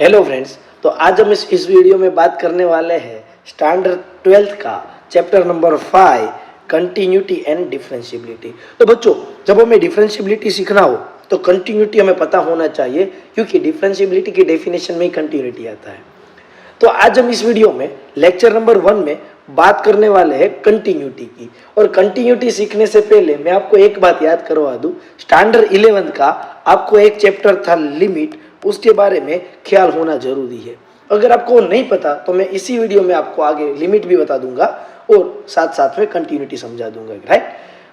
Hello friends, तो आज हम इस वीडियो में बात करने वाले हैं स्टैंडर्ड 12th का chapter number 5 continuity and differentiability. तो बच्चों, जब हमें डिफरेंशिएबिलिटी सीखना हो तो कंटिन्यूटी हमें पता होना चाहिए, क्योंकि डिफरेंशिएबिलिटी की डेफिनेशन में ही कंटिन्यूटी आता है। तो आज हम इस वीडियो में लेक्चर नंबर 1 में बात करने वाले हैं कंटिन्यूटी की। और कंटिन्यूटी सीखने से पहले मैं आपको एक बात याद करवा दूं, स्टैंडर्ड 11th का आपको एक चैप्टर था लिमिट, उसके बारे में ख्याल होना जरूरी है। अगर आपको नहीं पता तो मैं इसी वीडियो में आपको आगे लिमिट भी बता दूंगा और साथ साथ में कंटिन्यूटी समझा दूंगा, राइट?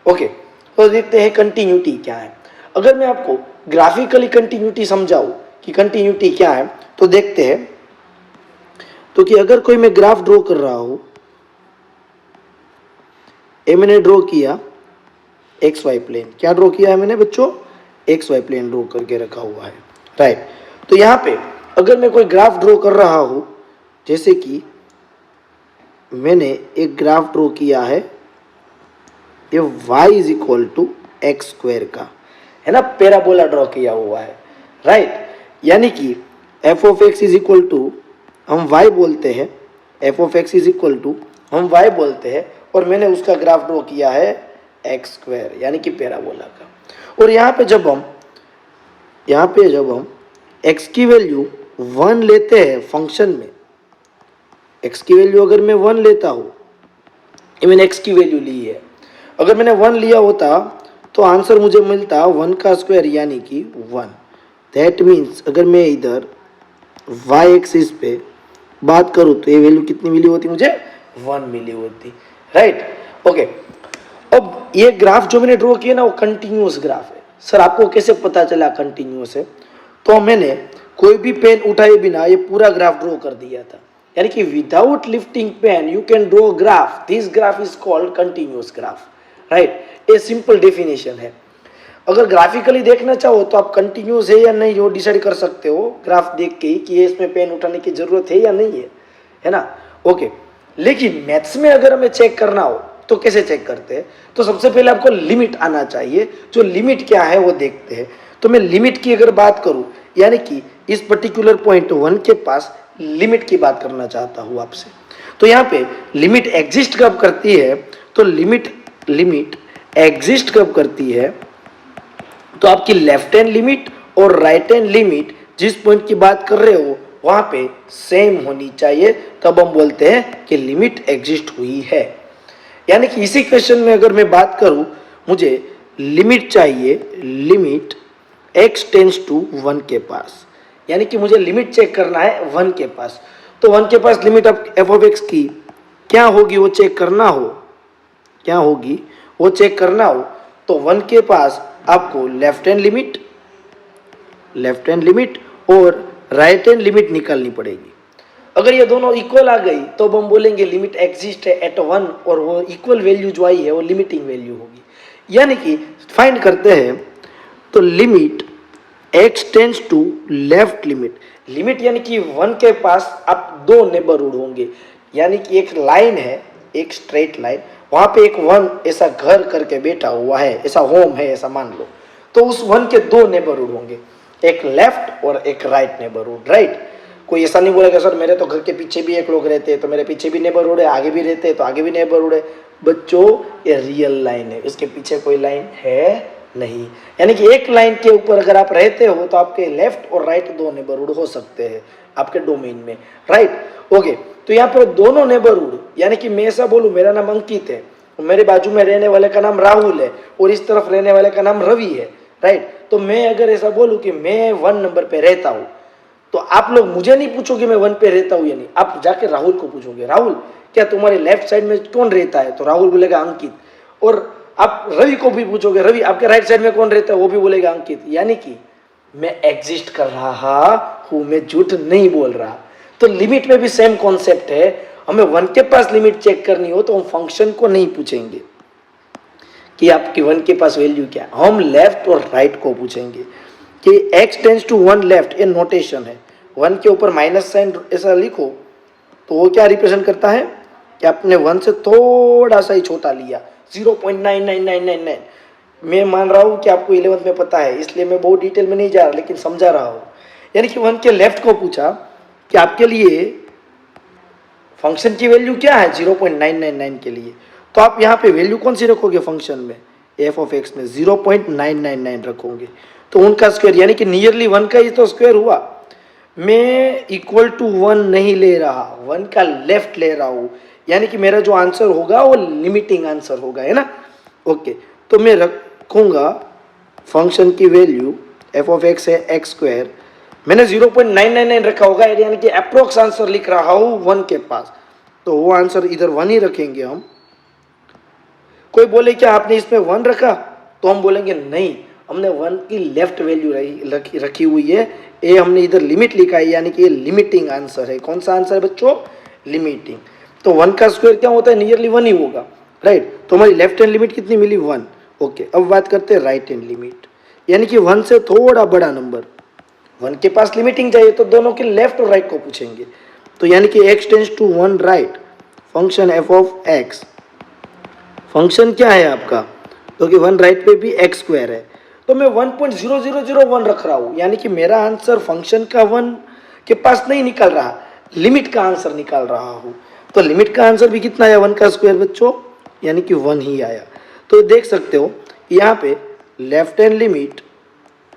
ओके, तो देखते हैं कंटिन्यूटी क्या है। अगर मैं आपको ग्राफिकली कंटिन्यूटी समझाऊं कि कंटिन्यूटी क्या है, तो देखते हैं। तो कि अगर कोई मैं ग्राफ ड्रॉ कर रहा हूं, ये मैंने ड्रॉ किया एक्स वाई प्लेन। क्या ड्रॉ किया है मैंने बच्चों? एक्स वाई प्लेन ड्रॉ करके रखा हुआ है, राइट? तो यहाँ पे अगर मैं कोई ग्राफ ड्रॉ कर रहा हूं, जैसे कि मैंने एक ग्राफ ड्रॉ किया है, ये y is equal to x square का है ना, पैराबोला ड्रॉ किया हुआ है, राइट? यानी कि f of x is equal to हम y बोलते हैं, f of x is equal to हम y बोलते हैं, और मैंने उसका ग्राफ ड्रॉ किया है एक्स स्क्वायर यानी कि पैराबोला का। और यहाँ पे जब हम x की वैल्यू 1 लेते हैं फंक्शन में, x की वैल्यू अगर मैं 1 लेता हूँ, मैंने x की वैल्यू ली है, अगर मैंने 1 लिया होता तो आंसर मुझे मिलता 1 का स्क्वायर यानी कि 1। दैट मीन्स अगर मैं इधर y एक्सिस पे बात करूँ तो ये वैल्यू कितनी मिली होती मुझे? 1 मिली होती, राइट? ओके, अब ये ग्राफ जो मैंने ड्रॉ किया ना, वो कंटिन्यूअस ग्राफ है। सर आपको कैसे पता चला कंटिन्यूअस है? तो मैंने कोई भी पेन उठाए बिना ये पूरा ग्राफ ड्रॉ कर दिया था, यानी कि without lifting pen you can draw graph. This graph is called continuous graph, right? ये सिंपल डेफिनेशन है। अगर ग्राफिकली देखना चाहो तो आप कंटिन्यूअस है या नहीं वो डिसाइड कर सकते हो ग्राफ देख के ही, कि ये इसमें पेन उठाने की जरूरत है या नहीं है ना? ओके, लेकिन मैथ्स में अगर हमें चेक करना हो तो कैसे चेक करते हैं? तो सबसे पहले आपको लिमिट आना चाहिए। जो लिमिट क्या है वो देखते हैं। तो मैं लिमिट की अगर बात करूं, यानी कि इस पर्टिकुलर पॉइंट 1 के पास लिमिट की बात करना चाहता हूं आपसे, तो यहाँ पे लिमिट एग्जिस्ट कब करती है? तो लिमिट एग्जिस्ट कब करती है? तो आपकी लेफ्ट हैंड लिमिट और राइट हैंड लिमिट जिस पॉइंट की बात कर रहे हो वहां पे सेम होनी चाहिए, तब हम बोलते हैं कि लिमिट एग्जिस्ट हुई है। यानी कि इसी क्वेश्चन में अगर मैं बात करूं, मुझे लिमिट चाहिए, लिमिट x टेंड्स टू 1 के पास, यानी कि मुझे लिमिट चेक करना है 1 के पास। तो 1 के पास लिमिट एफ ऑफ एक्स की क्या होगी वो चेक करना हो, तो 1 के पास आपको लेफ्ट हैंड लिमिट और राइट हैंड लिमिट निकालनी पड़ेगी। अगर ये दोनों इक्वल आ गई तो हम बोलेंगे लिमिट एग्जिस्ट है एट 1, और वो इक्वल वैल्यू जो आई है वो लिमिटिंग वैल्यू होगी। यानी कि फाइंड करते हैं, तो limit x tends to left limit यानी कि 1 के पास आप दो नेबरहुड होंगे, यानी कि एक लाइन है, एक स्ट्रेट लाइन, वहां पे एक 1 ऐसा घर करके बैठा हुआ है, ऐसा होम है ऐसा मान लो, तो उस 1 के दो नेबरहुड होंगे, एक लेफ्ट और एक राइट नेबरहुड, राइट? कोई ऐसा नहीं बोलेगा सर मेरे तो घर के पीछे भी एक लोग रहते हैं तो मेरे पीछे भी नेबरहुड है, आगे भी रहते हैं तो आगे भी नेबरहुड है। बच्चों, ये रियल लाइन है, इसके पीछे कोई लाइन है नहीं। यानी कि एक लाइन के ऊपर अगर आप रहते हो तो आपके लेफ्ट और राइट दो नेबरहुड हो सकते हैं आपके डोमेन में, राइट? ओके, तो यहाँ पर दोनों नेबरहुड, यानी कि मैं ऐसा बोलूं मेरा नाम अंकित है, मेरे बाजू में रहने वाले का नाम राहुल है, और इस तरफ रहने वाले का नाम रवि है, राइट? तो मैं अगर ऐसा बोलूं कि मैं 1 नंबर पे रहता हूं, तो आप लोग मुझे नहीं पूछोगे मैं 1 पे रहता हूं या नहीं, आप जाके राहुल को पूछोगे, राहुल क्या तुम्हारे लेफ्ट साइड में कौन रहता है? तो राहुल बोलेगा अंकित। और आप रवि को भी पूछोगे, रवि आपके राइट साइड में कौन रहता है? वो भी बोलेगा अंकित। यानी कि मैं एग्जिस्ट कर रहा हूं, मैं झूठ नहीं बोल रहा। तो लिमिट में भी सेम कॉन्सेप्ट है। हमें 1 के पास लिमिट चेक करनी हो तो हम फंक्शन को नहीं पूछेंगे कि आपकी 1 के पास वैल्यू क्या है, हम लेफ्ट और राइट को पूछेंगे कि x टेंड्स टू 1 लेफ्ट, ये नोटेशन है। 1 के ऊपर माइनस साइन ऐसा लिखो तो वो क्या रिप्रेजेंट करता है कि आपने 1 से थोड़ा सा ही छोटा लिया, 0.99999। मैं मान रहा हूँ कि आपको 11th में पता है, इसलिए मैं बहुत डिटेल में नहीं जा रहा, लेकिन समझा रहा हूँ। यानी कि 1 के लेफ्ट को पूछा कि आपके लिए फंक्शन की वैल्यू क्या है 0.999 के लिए, तो आप यहाँ पे वैल्यू कौन सी रखोगे फंक्शन में, एफ ऑफ एक्स में 0.999 रखोगे, तो उनका स्क्वायर यानी कि नियरली 1 का ही तो स्क्वायर हुआ। मैं इक्वल टू 1 नहीं ले रहा, 1 का लेफ्ट ले रहा हूँ, यानी कि मेरा जो आंसर होगा वो लिमिटिंग आंसर होगा, है ना। ओके, तो मैं रखूँगा फंक्शन की वैल्यू एफ ऑफ एक्स है एक्स स्क्वायर, मैंने 0.999 रखा होगा, यानी कि अप्रोक्स आंसर लिख रहा हूँ 1 के पास, तो वो आंसर इधर 1 ही रखेंगे हम। कोई बोले क्या आपने इसमें 1 रखा, तो हम बोलेंगे नहीं, हमने 1 की लेफ्ट वैल्यू रखी हुई है, ये हमने इधर लिमिट लिखा है, यानी कि ये लिमिटिंग आंसर है। कौन सा आंसर है बच्चों, लिमिटिंग। तो 1 का स्क्वायर क्या होता है, नियरली 1 ही होगा, राइट। तो हमारी लेफ्ट हैंड लिमिट कितनी मिली 1। ओके, अब बात करते हैं राइट हैंड लिमिट, यानी कि 1 से थोड़ा बड़ा नंबर, 1 के पास लिमिटिंग चाहिए तो दोनों के लेफ्ट और राइट को पूछेंगे। तो यानी कि x tends to 1 right, function f of x, function क्या है आपका, तो कि 1 राइट पे भी x स्क्वायर है, तो मैं 1.0001 रख रहा हूँ, यानी कि मेरा आंसर फंक्शन का 1 के पास नहीं निकल रहा, लिमिट का आंसर निकाल रहा हूँ। तो लिमिट का आंसर भी कितना आया 1 का स्क्वायर बच्चों, यानी कि 1 ही आया। तो देख सकते हो यहाँ पे left hand limit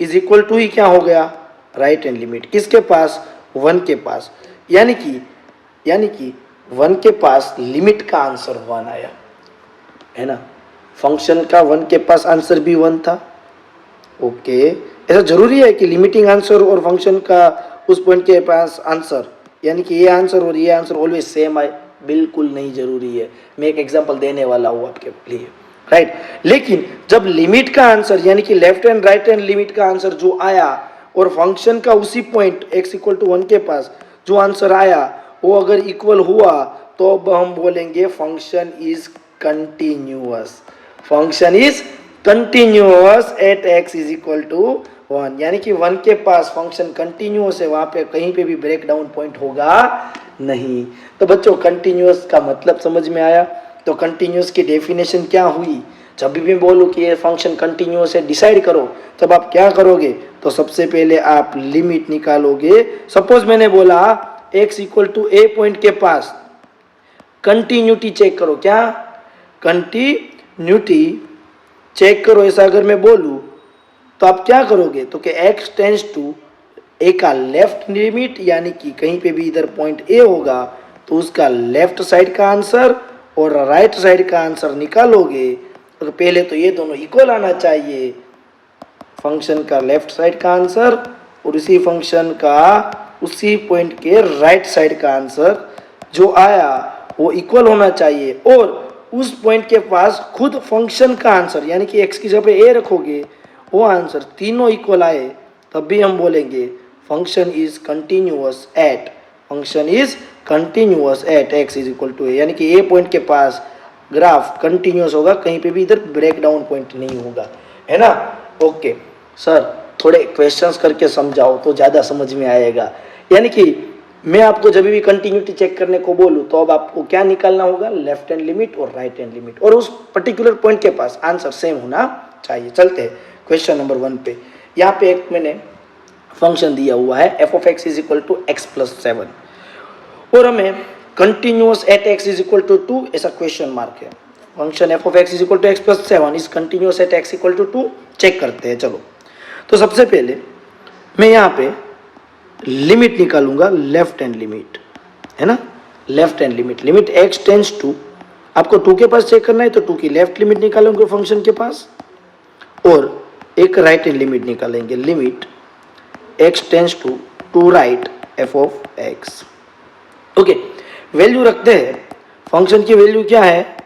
is equal to ही क्या हो गया, राइट हैंड लिमिट, किसके पास, 1 के पास, यानी कि 1 के पास लिमिट का आंसर 1 आया, है ना। फंक्शन का 1 के पास आंसर भी 1 था। ओके, ऐसा जरूरी है कि लिमिटिंग आंसर और फंक्शन का उस पॉइंट के पास आंसर, यानी कि ये आंसर और ये आंसर ऑलवेज सेम आए, बिल्कुल नहीं जरूरी है। मैं एक एग्जांपल देने वाला हूँ आपके लिए, राइट। लेकिन जब लिमिट का आंसर यानी कि left hand right hand limit का आंसर जो आया और फंक्शन का उसी पॉइंट x इक्वल टू 1 के पास जो आंसर आया वो अगर इक्वल हुआ, तो अब हम बोलेंगे function is continuous, function is continuous at x is equal to 1, यानी कि 1 के पास फंक्शन कंटिन्यूअस है, वहां पे कहीं पे भी ब्रेक डाउन पॉइंट होगा नहीं। तो बच्चों कंटिन्यूअस का मतलब समझ में आया। तो कंटिन्यूअस की डेफिनेशन क्या हुई, जब भी मैं बोलूँ कि ये फंक्शन कंटिन्यूअस है डिसाइड करो, तब आप क्या करोगे, तो सबसे पहले आप लिमिट निकालोगे। सपोज मैंने बोला x equal to a point के पास कंटिन्यूटी चेक करो, क्या कंटिन्यूटी चेक करो, ऐसा अगर मैं बोलूँ तो आप क्या करोगे, तो कि x टेंस टू ए का लेफ्ट लिमिट, यानी कि कहीं पे भी इधर पॉइंट ए होगा तो उसका लेफ्ट साइड का आंसर और राइट साइड का आंसर निकालोगे। तो पहले तो ये दोनों इक्वल आना चाहिए, फंक्शन का लेफ्ट साइड का आंसर और उसी फंक्शन का उसी पॉइंट के राइट साइड का आंसर जो आया वो इक्वल होना चाहिए, और उस पॉइंट के पास खुद फंक्शन का आंसर यानी कि x की जगह पे a रखोगे, वो आंसर तीनों इक्वल आए, तब भी हम बोलेंगे function is continuous at, function is continuous at x is equal to a, यानी कि a पॉइंट के पास ग्राफ कंटिन्यूअस होगा, कहीं पे भी इधर ब्रेक डाउन पॉइंट नहीं होगा, है ना। ओके सर, थोड़े क्वेश्चंस करके समझाओ तो ज़्यादा समझ में आएगा। यानी कि मैं आपको जब भी कंटिन्यूटी चेक करने को बोलूँ तो अब आपको क्या निकालना होगा, लेफ्ट हैंड लिमिट और राइट हैंड लिमिट, और उस पर्टिकुलर पॉइंट के पास आंसर सेम होना चाहिए। चलते हैं क्वेश्चन नंबर 1 पे। यहाँ पे एक मैंने फंक्शन दिया हुआ है F of x is equal to x plus 7 और हमें continuous at x is equal to 2 ऐसा क्वेश्चन मार्क है। Function F of x is equal to x plus 7 is continuous at x equal to 2, check करते हैं। चलो, तो सबसे पहले मैं यहाँ पे लिमिट निकालूंगा, लेफ्ट हैंड लिमिट, है ना, left hand limit, limit x tends to, आपको 2 के पास चेक करना है तो 2 की लेफ्ट लिमिट निकालेंगे फंक्शन के पास, और एक राइट हैंड लिमिट निकालेंगे, limit x tends to 2 right f of x. Okay, value रखते हैं, फंक्शन की वैल्यू क्या है,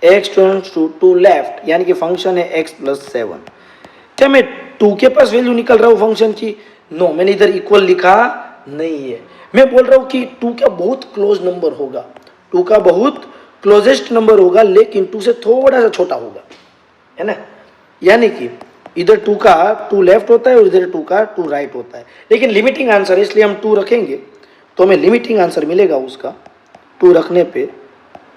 एक्स टेंस टू 2 लेफ्ट, यानी कि फंक्शन है एक्स प्लस 7। क्या मैं 2 के पास वैल्यू निकल रहा हूँ फंक्शन की, नो, मैंने इधर इक्वल लिखा नहीं है, मैं बोल रहा हूँ कि 2 का बहुत क्लोज नंबर होगा, 2 का बहुत क्लोजेस्ट नंबर होगा, लेकिन 2 से थोड़ा सा छोटा होगा, है ना। यानी कि इधर 2 का 2 लेफ्ट होता है और इधर 2 का 2 राइट होता है, लेकिन लिमिटिंग आंसर इसलिए हम 2 रखेंगे तो हमें लिमिटिंग आंसर मिलेगा उसका 2 रखने पे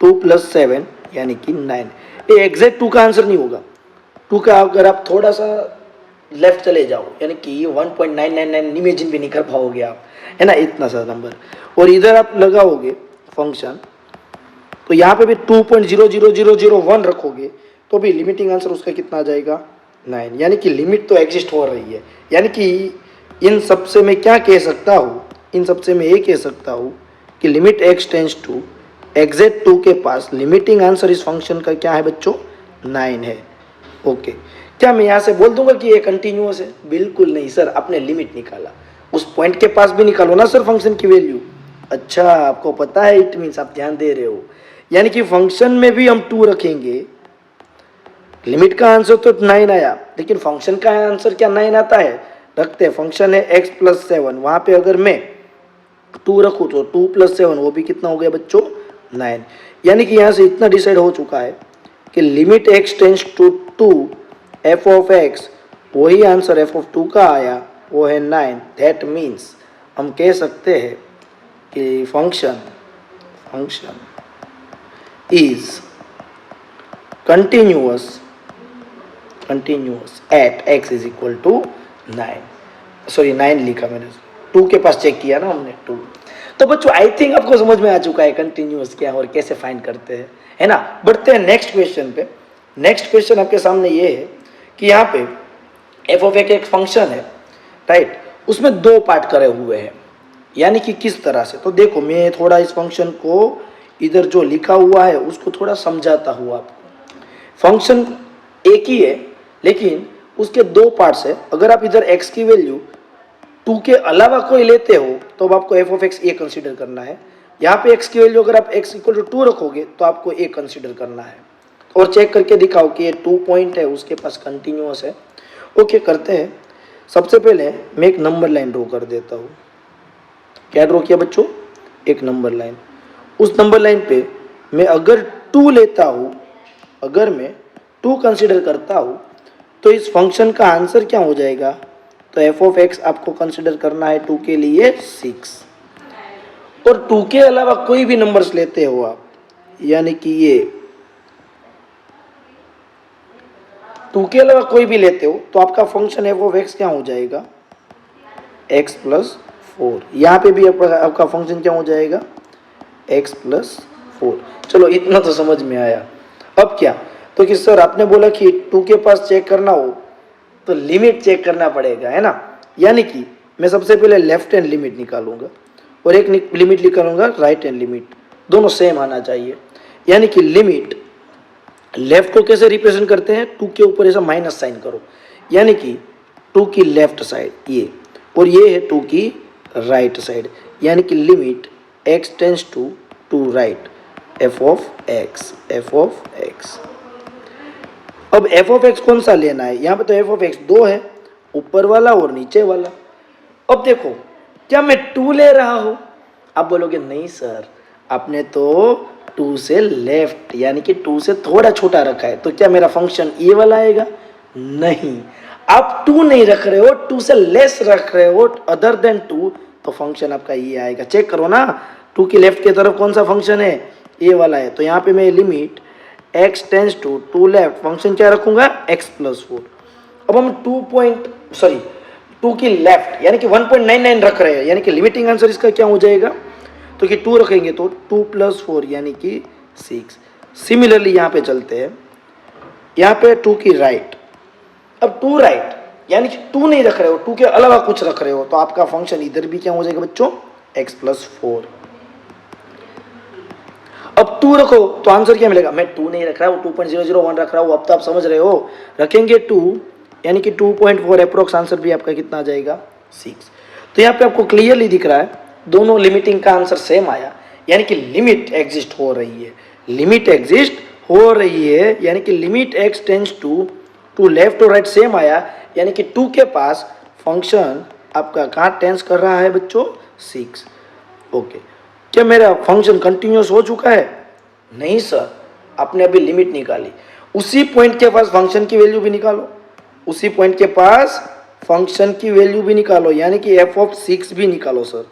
2 प्लस 7 यानी कि 9। ये एग्जैक्ट 2 का आंसर नहीं होगा, 2 का अगर आप थोड़ा सा लेफ्ट चले जाओ, यानी कि 1.999 इमेजिन भी नहीं कर पाओगे आप, है ना, इतना सा नंबर। और इधर आप लगाओगे फंक्शन, तो यहाँ पे भी 2.00001 रखोगे तो भी लिमिटिंग आंसर उसका कितना आ जाएगा, 9। यानी कि लिमिट तो एग्जिस्ट हो रही है। यानी कि इन सब से मैं क्या कह सकता हूँ, इन सब से मैं ये कह सकता हूँ कि limit x tends to exact 2 के पास लिमिटिंग आंसर इस फंक्शन का क्या है बच्चों, 9 है। ओके, क्या मैं यहाँ से बोल दूंगा कि ये कंटिन्यूअस है? बिल्कुल नहीं सर, आपने लिमिट निकाला, उस पॉइंट के पास भी निकालो ना सर फंक्शन की वैल्यू। अच्छा, आपको पता है, इट मीन्स आप ध्यान दे रहे हो। यानी कि फंक्शन में भी हम 2 रखेंगे, लिमिट का आंसर तो 9 आया, लेकिन फंक्शन का आंसर क्या 9 आता है? रखते हैं, फंक्शन है x+7, वहां पे अगर मैं 2 रखूँ तो 2+7 वो भी कितना हो गया बच्चों, 9। यानी कि यहाँ से इतना डिसाइड हो चुका है कि limit x tends to 2 f of x, वही आंसर f ऑफ 2 का आया, वो है 9। दैट मीन्स हम कह सकते हैं कि function is continuous at x is equal to 9। Sorry 9 लिखा मैंने, 2 के पास चेक किया ना हमने, 2। तो बच्चों आई थिंक आपको समझ में आ चुका है कंटिन्यूअस क्या है और कैसे फाइंड करते हैं, है ना। बढ़ते हैं नेक्स्ट क्वेश्चन पे। नेक्स्ट क्वेश्चन आपके सामने ये है कि यहाँ पे एफ ऑफ एक फंक्शन है, राइट, उसमें 2 पार्ट करे हुए हैं। यानी कि किस तरह से, तो देखो मैं थोड़ा इस फंक्शन को इधर जो लिखा हुआ है उसको थोड़ा समझाता हूँ आपको। फंक्शन एक ही है लेकिन उसके 2 पार्ट्स है। अगर आप इधर x की वैल्यू 2 के अलावा कोई लेते हो तो अब आपको f of x A consider करना है। यहाँ पे x की वैल्यू अगर आप x इक्वल टू 2 रखोगे तो आपको ए कंसीडर करना है, और चेक करके दिखाओ कि ये 2 पॉइंट है उसके पास कंटिन्यूअस है। ओके, करते हैं। सबसे पहले मैं एक नंबर लाइन ड्रॉ कर देता हूँ। क्या ड्रॉ किया बच्चों, एक नंबर लाइन। उस नंबर लाइन पे मैं अगर 2 लेता हूँ, अगर मैं 2 कंसीडर करता हूँ तो इस फंक्शन का आंसर क्या हो जाएगा, तो f ऑफ x आपको कंसीडर करना है 2 के लिए 6, और 2 के अलावा कोई भी नंबर्स लेते हो आप, यानी कि ये 2 के अलावा कोई भी लेते हो तो आपका फंक्शन f ऑफ x क्या हो जाएगा, x+4। यहाँ पे भी आपका फंक्शन क्या हो जाएगा, x+4। चलो इतना तो समझ में आया। अब क्या, तो कि सर आपने बोला कि 2 के पास चेक करना हो तो लिमिट चेक करना पड़ेगा, है ना। यानी कि मैं सबसे पहले लेफ्ट हैंड लिमिट निकालूंगा और एक लिमिट निकालूंगा राइट हैंड लिमिट, दोनों सेम आना चाहिए। यानी कि लिमिट लेफ्ट को कैसे रिप्रेजेंट करते हैं, 2 के ऊपर ऐसा माइनस साइन करो, यानी कि 2 की लेफ्ट साइड ये, और ये है 2 की राइट साइड, यानी कि limit x tends to right f of x। अब f ऑफ x कौन सा लेना है, यहाँ पे तो f ऑफ x 2 है, ऊपर वाला और नीचे वाला। अब देखो, क्या मैं 2 ले रहा हूं? आप बोलोगे नहीं सर, आपने तो 2 से लेफ्ट यानी कि 2 से थोड़ा छोटा रखा है, तो क्या मेरा फंक्शन ये वाला आएगा? नहीं, आप 2 नहीं रख रहे हो, 2 से लेस रख रहे हो अदर देन 2, तो फंक्शन आपका ये आएगा। चेक करो ना, 2 की लेफ्ट की तरफ कौन सा फंक्शन है, ये वाला है। तो यहाँ पे मैं limit x tends to left function क्या रखूंगा, x+4। अब हम 2 की लेफ्ट यानी कि 1.99 रख रहे हैं, यानी कि लिमिटिंग आंसर इसका क्या हो जाएगा, तो कि 2 रखेंगे तो 2+4 यानी कि 6। सिमिलरली यहाँ पे चलते हैं, यहाँ पे 2 की राइट। अब 2 राइट यानी कि 2 नहीं रख रहे हो, 2 के अलावा कुछ रख रहे हो, तो आपका फंक्शन इधर भी क्या हो जाएगा बच्चों, x+4। अब 2 रखो तो आंसर क्या मिलेगा, मैं 2 नहीं रख रहा हूँ, 2.001 रख रहा हूँ। अब तो आप समझ रहे हो, रखेंगे 2 यानी कि 2.4, अप्रोक्स आंसर भी आपका कितना आ जाएगा, 6। तो यहाँ पे आपको क्लियरली दिख रहा है दोनों लिमिटिंग का आंसर सेम आया, यानी कि लिमिट एग्जिस्ट हो रही है, लिमिट एग्जिस्ट हो रही है, यानी कि limit x tends to left और राइट सेम आया, यानी कि 2 के पास फंक्शन आपका कहाँ टेंस कर रहा है बच्चों, 6। ओके, क्या मेरा फंक्शन कंटिन्यूअस हो चुका है? नहीं सर, आपने अभी लिमिट निकाली, उसी पॉइंट के पास फंक्शन की वैल्यू भी निकालो, उसी पॉइंट के पास फंक्शन की वैल्यू भी निकालो, यानी कि f ऑफ 6 भी निकालो सर।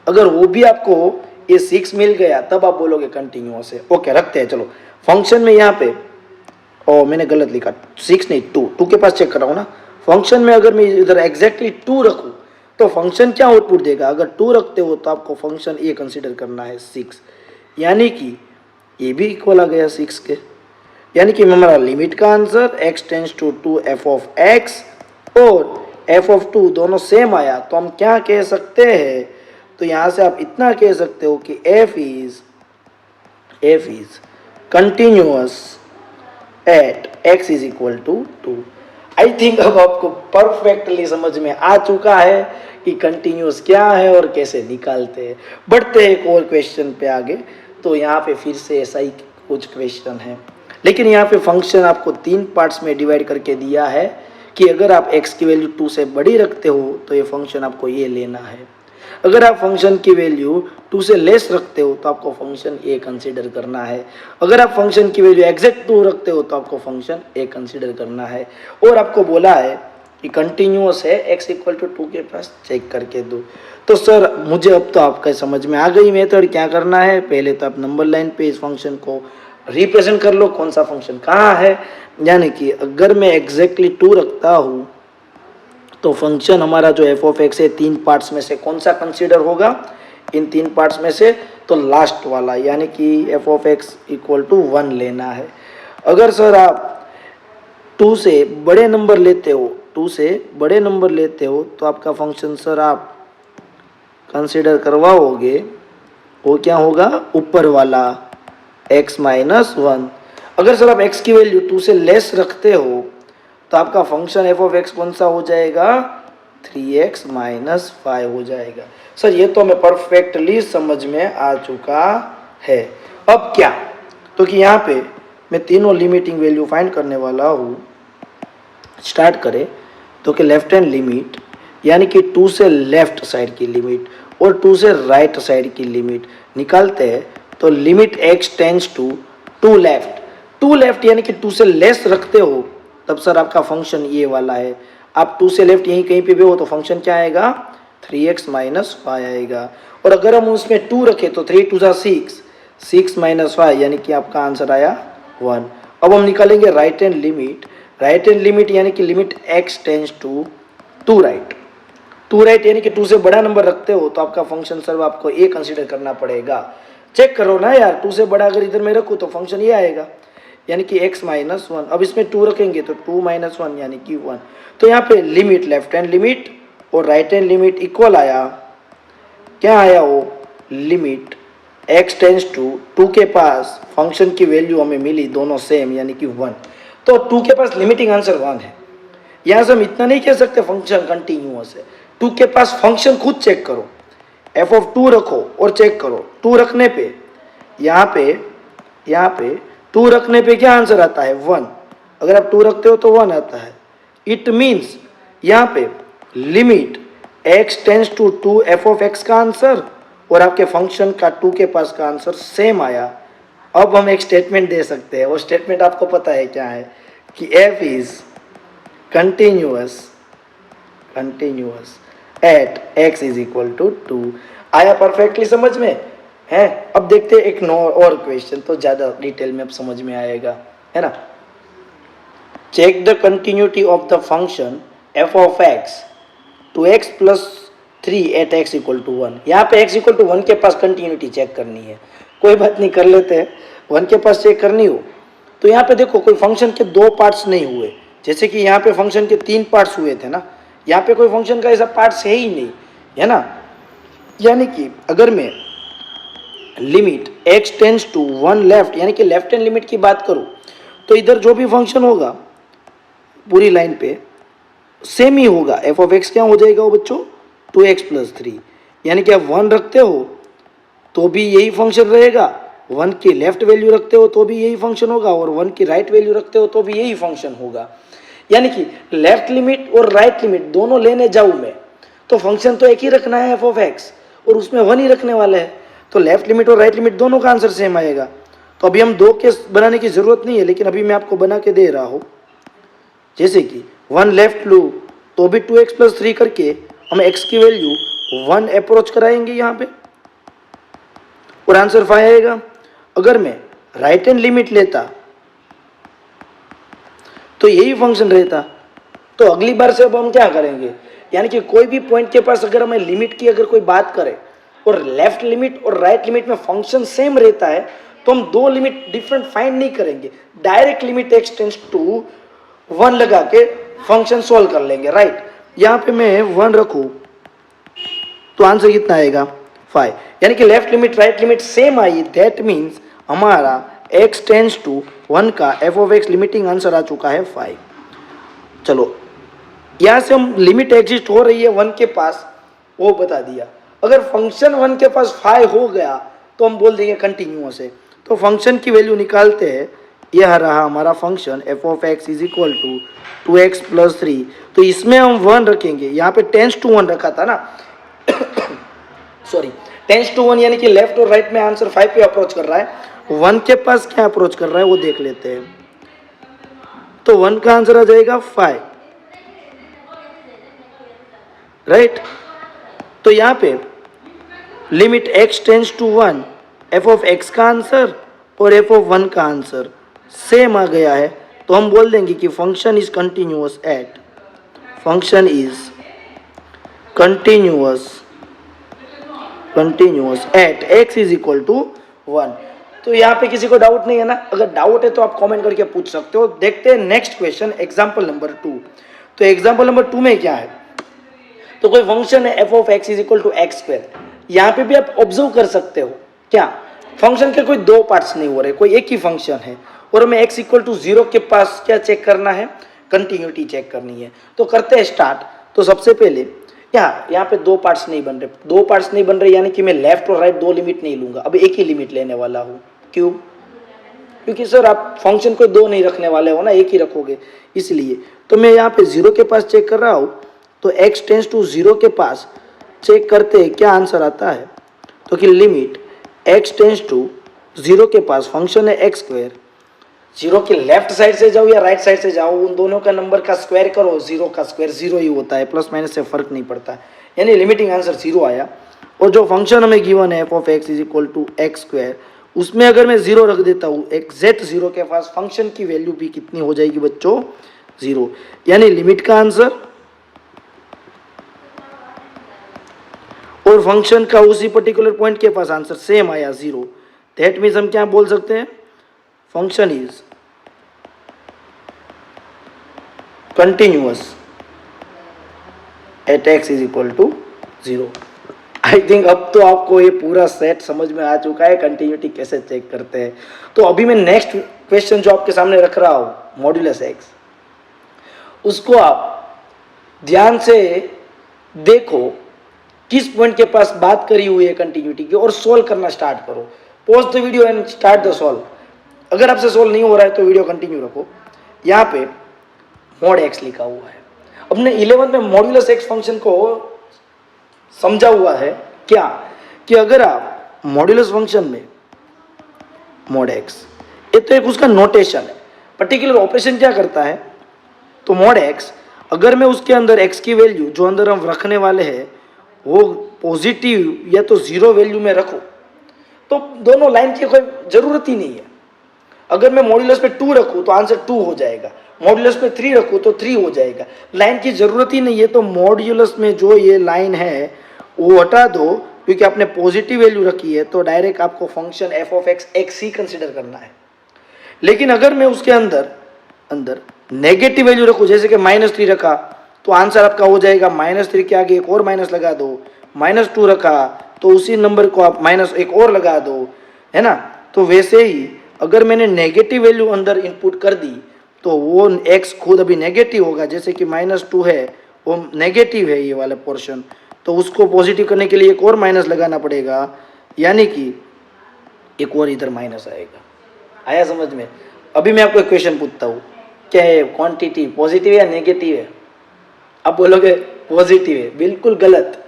अगर वो भी आपको ये 6 मिल गया तब आप बोलोगे कंटिन्यूअस है। ओके, रखते हैं। चलो फंक्शन में यहाँ पे, ओ मैंने गलत लिखा, 6 नहीं 2 के पास चेक कर रहा हूँ ना, फंक्शन में अगर मैं इधर एग्जैक्टली 2 रखूँ तो फंक्शन क्या आउटपुट देगा? अगर 2 रखते हो तो आपको फंक्शन ए कंसीडर करना है 6, यानी कि ये भी इक्वल आ गया 6 के, यानी कि हमारा लिमिट का answer x tends to 2 f of x और एफ ऑफ 2 दोनों सेम आया। तो हम क्या कह सकते हैं? तो यहाँ से आप इतना कह सकते हो कि f is continuous at x is equal to 2। I think अब आपको परफेक्टली समझ में आ चुका है कि कंटिन्यूअस क्या है और कैसे निकालते हैं। बढ़ते हैं एक और क्वेश्चन पे आगे। तो यहाँ पे फिर से ऐसा ही कुछ क्वेश्चन है, लेकिन यहाँ पे फंक्शन आपको 3 पार्ट्स में डिवाइड करके दिया है कि अगर आप x की वैल्यू 2 से बड़ी रखते हो तो ये फंक्शन आपको ये लेना है, अगर आप फंक्शन की वैल्यू 2 से लेस रखते हो तो आपको फंक्शन ए कंसीडर करना है, अगर आप फंक्शन की वैल्यू एग्जैक्ट 2 रखते हो तो आपको फंक्शन ए कंसीडर करना है। और आपको बोला है कि कंटिन्यूअस है, x इक्वल टू 2 के पास चेक करके दो। तो सर मुझे अब तो आपका समझ में आ गई मेथड क्या करना है। पहले तो आप नंबर लाइन पे इस फंक्शन को रिप्रेजेंट कर लो, कौन सा फंक्शन कहाँ है। यानी कि अगर मैं एग्जैक्टली 2 रखता हूँ तो फंक्शन हमारा जो एफ ऑफ एक्स है 3 पार्ट्स में से कौन सा कंसीडर होगा? इन 3 पार्ट्स में से तो लास्ट वाला, यानी कि f of x equal to 1 लेना है। अगर सर आप 2 से बड़े नंबर लेते हो, 2 से बड़े नंबर लेते हो तो आपका फंक्शन सर आप कंसीडर करवाओगे वो क्या होगा? ऊपर वाला x माइनस 1। अगर सर आप x की वैल्यू 2 से लेस रखते हो तो आपका फंक्शन एफ ऑफ एक्स कौन सा हो जाएगा? 3x माइनस 5 हो जाएगा। सर ये तो हमें परफेक्टली समझ में आ चुका है। अब क्या? तो कि यहाँ पे मैं तीनों लिमिटिंग वैल्यू फाइंड करने वाला हूँ। स्टार्ट करें तो कि लेफ्ट हैंड लिमिट, यानी कि 2 से लेफ्ट साइड की लिमिट और 2 से राइट साइड की लिमिट निकालते हैं। तो limit x tends to 2 left यानी कि 2 से लेस रखते हो तब सर आपका फंक्शन ये वाला है। आप 2 से लेफ्ट यहीं कहीं पे भी हो तो फंक्शन क्या आएगा? 3x माइनस 5 आएगा। और अगर हम उसमें 2 रखें तो 3 2 6 माइनस 5 यानी कि आपका आंसर आया 1। अब हम निकालेंगे राइट हैंड लिमिट यानी कि limit x tends to 2 right यानी कि 2 से बड़ा नंबर रखते हो तो आपका फंक्शन सर आपको ए कंसीडर करना पड़ेगा। चेक करो ना यार, 2 से बड़ा अगर इधर में रखूँ तो फंक्शन ये आएगा, यानी कि x माइनस 1। अब इसमें 2 रखेंगे तो 2 माइनस 1 यानी कि 1। तो यहाँ पे लिमिट लेफ्ट हैंड लिमिट और राइट हैंड लिमिट इक्वल आया। क्या आया? वो लिमिट x टेंस टू 2 के पास फंक्शन की वैल्यू हमें मिली दोनों सेम यानी कि 1। तो 2 के पास लिमिटिंग आंसर 1 है। यहाँ से हम इतना नहीं कह सकते फंक्शन कंटिन्यूअस है। 2 के पास फंक्शन खुद चेक करो, एफ ऑफ 2 रखो और चेक करो। 2 रखने पे यहाँ पे 2 रखने पे क्या आंसर आता है? 1। अगर आप 2 रखते हो तो 1 आता है। इट मीन्स यहाँ पे limit x tends to 2 f of x का आंसर और आपके फंक्शन का 2 के पास का आंसर सेम आया। अब हम एक स्टेटमेंट दे सकते हैं। वो स्टेटमेंट आपको पता है क्या है? कि f is continuous at x is equal to 2। आया परफेक्टली समझ में है? अब देखते हैं एक और क्वेश्चन, तो ज्यादा डिटेल में अब समझ में आएगा, है ना। Check the continuity of the function F of x to x plus 3 at x equal to 1। यहाँ पे x इक्वल टू 1 के पास कंटिन्यूटी चेक करनी है। कोई बात नहीं, कर लेते हैं। 1 के पास चेक करनी हो तो यहाँ पे देखो कोई फंक्शन के 2 पार्ट्स नहीं हुए, जैसे कि यहाँ पे फंक्शन के 3 पार्ट्स हुए थे ना। यहाँ पे कोई फंक्शन का ऐसा पार्ट्स है ही नहीं, है ना। यानी कि अगर मैं limit x tends to 1 left यानी कि लेफ्ट हैंड लिमिट की बात करूं तो इधर जो भी फंक्शन होगा पूरी लाइन पे सेम ही होगा। एफ ऑफ एक्स क्या हो जाएगा वो बच्चों? 2x plus 3। यानी कि आप 1 रखते हो तो भी यही फंक्शन रहेगा, 1 की लेफ्ट वैल्यू रखते हो तो भी यही फंक्शन होगा और 1 की राइट वैल्यू रखते हो तो भी यही फंक्शन होगा। यानी कि लेफ्ट लिमिट और राइट लिमिट दोनों लेने जाऊं मैं तो फंक्शन तो एक ही रखना है एफ ऑफ एक्स और उसमें 1 ही रखने वाला है। तो लेफ्ट लिमिट और राइट लिमिट दोनों का आंसर सेम आएगा। तो अभी हम 2 केस बनाने की जरूरत नहीं है, लेकिन अभी मैं आपको बना के दे रहा हूं। जैसे कि 1 लेफ्ट लू तो भी 2x प्लस 3 करके हम x की वैल्यू 1 अप्रोच कराएंगे यहाँ पे और आंसर 5 आएगा। अगर मैं राइट हैंड लिमिट लेता तो यही फंक्शन रहता, तो अगली बार से अब हम क्या करेंगे, यानी कि कोई भी पॉइंट के पास अगर हमें लिमिट की अगर कोई बात करें और लेफ्ट लिमिट और राइट लिमिट में फंक्शन सेम रहता है तो हम दो लिमिट डिफरेंट फाइंड नहीं करेंगे, direct limit x tends to 1 लगा के फंक्शन सॉल्व कर लेंगे, राइट। यहाँ पे मैं 1 रखूं तो आंसर कितना आएगा 5, यानी कि left limit right limit same आई, दैट मीन्स हमारा x टेंड्स टू 1 का f of x limiting answer आ चुका है 5। चलो यहाँ से हम लिमिट एग्जिस्ट हो रही है 1 के पास वो बता दिया। अगर फंक्शन 1 के पास 5 हो गया तो हम बोल देंगे कंटिन्यूअस है। तो फंक्शन की वैल्यू निकालते हैं, यह रहा हमारा function f of x is equal to 2x plus 3। तो इसमें हम 1 रखेंगे, यहाँ पे टेंस टू 1 रखा था ना सॉरी, टेंस टू 1 यानी कि लेफ्ट और राइट में आंसर 5 पे अप्रोच कर रहा है, 1 के पास क्या अप्रोच कर रहा है वो देख लेते हैं। तो 1 का आंसर आ जाएगा 5, राइट। तो यहाँ पे limit x tends to 1, f of x का आंसर और f ऑफ 1 का आंसर सेम आ गया है, तो हम बोल देंगे कि function is continuous at, function is continuous at x is equal to 1। तो यहाँ पे किसी को डाउट नहीं है ना? अगर डाउट है तो आप कमेंट करके पूछ सकते हो। देखते हैं नेक्स्ट क्वेश्चन, एग्जाम्पल नंबर 2। तो एग्जाम्पल नंबर 2 में क्या है, तो कोई फंक्शन है f of x is equal to x square. यहाँ पे भी आप ऑब्जर्व कर सकते हो क्या, फंक्शन के कोई दो पार्ट्स नहीं हो रहे, कोई एक ही फंक्शन है और हमें x इक्वल टू 0 के पास क्या चेक करना है, कंटिन्यूटी चेक करनी है। तो करते हैं स्टार्ट। तो सबसे पहले यहाँ पे दो पार्ट्स नहीं बन रहे, दो पार्ट्स नहीं बन रहे यानी कि मैं लेफ्ट और राइट दो लिमिट नहीं लूंगा, अब एक ही लिमिट लेने वाला हूँ। क्यों? क्योंकि सर आप फंक्शन को दो नहीं रखने वाले हो ना, एक ही रखोगे इसलिए। तो मैं यहाँ पे 0 के पास चेक कर रहा हूँ, तो x टेंस टू 0 के पास चेक करते हैं क्या आंसर आता है। तो कि लिमिट x टेंस टू 0 के पास फंक्शन है एक्स स्क्वायर, 0 के लेफ्ट साइड से जाओ या राइट साइड से जाओ, उन दोनों का नंबर का स्क्वायर करो, 0 का स्क्वायर 0 ही होता है, प्लस माइनस से फर्क नहीं पड़ता, यानी लिमिटिंग आंसर 0 आया। और जो फंक्शन हमें गिवन है f of x is equal to x square, उसमें अगर मैं 0 रख देता हूँ, एग्जैक्ट 0 के पास फंक्शन की वैल्यू भी कितनी हो जाएगी बच्चों, 0, यानी लिमिट का आंसर और फंक्शन का उसी पर्टिकुलर पॉइंट के पास आंसर सेम आया 0। दैट मीन्स हम क्या बोल सकते हैं, function is continuous at x is equal to 0। I think अब तो आपको ये पूरा सेट समझ में आ चुका है, कंटिन्यूटी कैसे चेक करते हैं। तो अभी मैं नेक्स्ट क्वेश्चन जो आपके सामने रख रहा हूं, मॉड्यूलस x, उसको आप ध्यान से देखो किस पॉइंट के पास बात करी हुई है कंटिन्यूटी की, और सोल्व करना स्टार्ट करो। Pause the video and start the solve. अगर आपसे सोल्व नहीं हो रहा है तो वीडियो कंटिन्यू रखो। यहाँ पे मॉड एक्स लिखा हुआ है, अपने 11 में मॉड्यूलस एक्स फंक्शन को समझा हुआ है क्या, कि अगर आप मॉड्यूलस फंक्शन में मॉड एक्स, ये तो एक उसका नोटेशन है, पर्टिकुलर ऑपरेशन क्या करता है, तो मॉड एक्स अगर मैं उसके अंदर एक्स की वैल्यू जो अंदर हम रखने वाले हैं वो पॉजिटिव या तो 0 वैल्यू में रखो तो दोनों लाइन की कोई ज़रूरत ही नहीं है। अगर मैं मॉड्यूलस पे 2 रखूँ तो आंसर 2 हो जाएगा, मॉड्यूलस पे 3 रखूँ तो 3 हो जाएगा, लाइन की ज़रूरत ही नहीं है। तो मॉड्यूलस में जो ये लाइन है वो हटा दो, क्योंकि आपने पॉजिटिव वैल्यू रखी है, तो डायरेक्ट आपको function F of x x he consider करना है। लेकिन अगर मैं उसके अंदर नेगेटिव वैल्यू रखूँ, जैसे कि -3 रखा, तो आंसर आपका हो जाएगा -3 के आगे एक और माइनस लगा दो, -2 रखा तो उसी नंबर को आप माइनस एक और लगा दो, है ना। तो वैसे ही अगर मैंने नेगेटिव वैल्यू अंदर इनपुट कर दी तो वो x खुद अभी नेगेटिव होगा, जैसे कि -2 है वो नेगेटिव है ये वाला पोर्शन, तो उसको पॉजिटिव करने के लिए एक और माइनस लगाना पड़ेगा, यानी कि एक और इधर माइनस आएगा। आया समझ में? अभी मैं आपको एक क्वेश्चन पूछता हूँ, क्या है क्वांटिटी पॉजिटिव या नेगेटिव है? आप बोलोगे पॉजिटिव है, बिल्कुल गलत।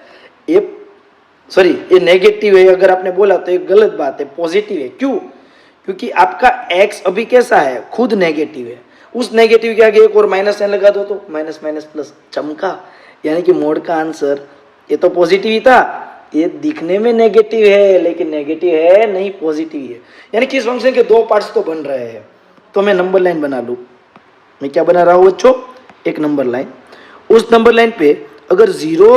ये नेगेटिव है अगर आपने बोला तो ये गलत बात है, पॉजिटिव है। क्यों? क्योंकि आपका x अभी कैसा है, खुद नेगेटिव है, उस नेगेटिव के आगे एक और माइनस साइन लगा दो तो माइनस माइनस प्लस चमका, यानी कि मोड का आंसर ये तो पॉजिटिव ही था, ये दिखने में नेगेटिव है लेकिन नेगेटिव है नहीं, पॉजिटिव है। यानी कि इस फंक्शन के दो पार्ट्स तो बन रहे हैं। तो मैं नंबर लाइन बना लूँ, मैं क्या बना रहा हूँ बच्चों, एक नंबर लाइन। उस नंबर लाइन पे अगर जीरो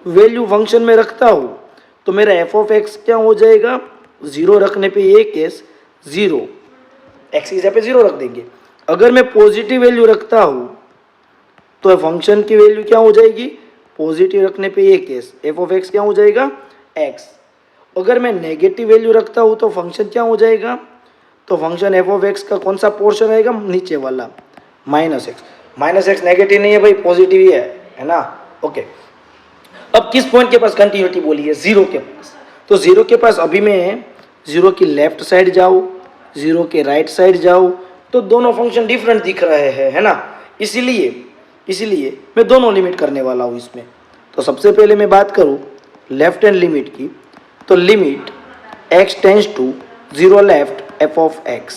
वैल्यू फंक्शन में रखता हूँ तो मेरा एफ ऑफ एक्स क्या हो जाएगा, जीरो रखने पे ये केस जीरो, एक्स की जगह पे जीरो रख देंगे। अगर मैं पॉजिटिव वैल्यू रखता हूँ तो फंक्शन की वैल्यू क्या हो जाएगी, पॉजिटिव रखने पे ये केस एफ ऑफ एक्स क्या हो जाएगा, एक्स। अगर मैं नेगेटिव वैल्यू रखता हूँ तो फंक्शन क्या हो जाएगा, तो फंक्शन एफ ऑफ एक्स का कौन सा पोर्शन आएगा, नीचे वाला minus x. Minus x negative नहीं है भाई, पॉजिटिव ही है ना। ओके, अब किस पॉइंट के पास कंटिन्यूटी बोली है, जीरो के पास। तो जीरो के पास अभी मैं जीरो की लेफ्ट साइड जाऊँ, जीरो के राइट साइड जाऊँ तो दोनों फंक्शन डिफरेंट दिख रहे हैं, है ना। इसीलिए मैं दोनों लिमिट करने वाला हूँ इसमें। तो सबसे पहले मैं बात करूँ लेफ्ट हैंड लिमिट की, तो limit x tends to zero left F of x.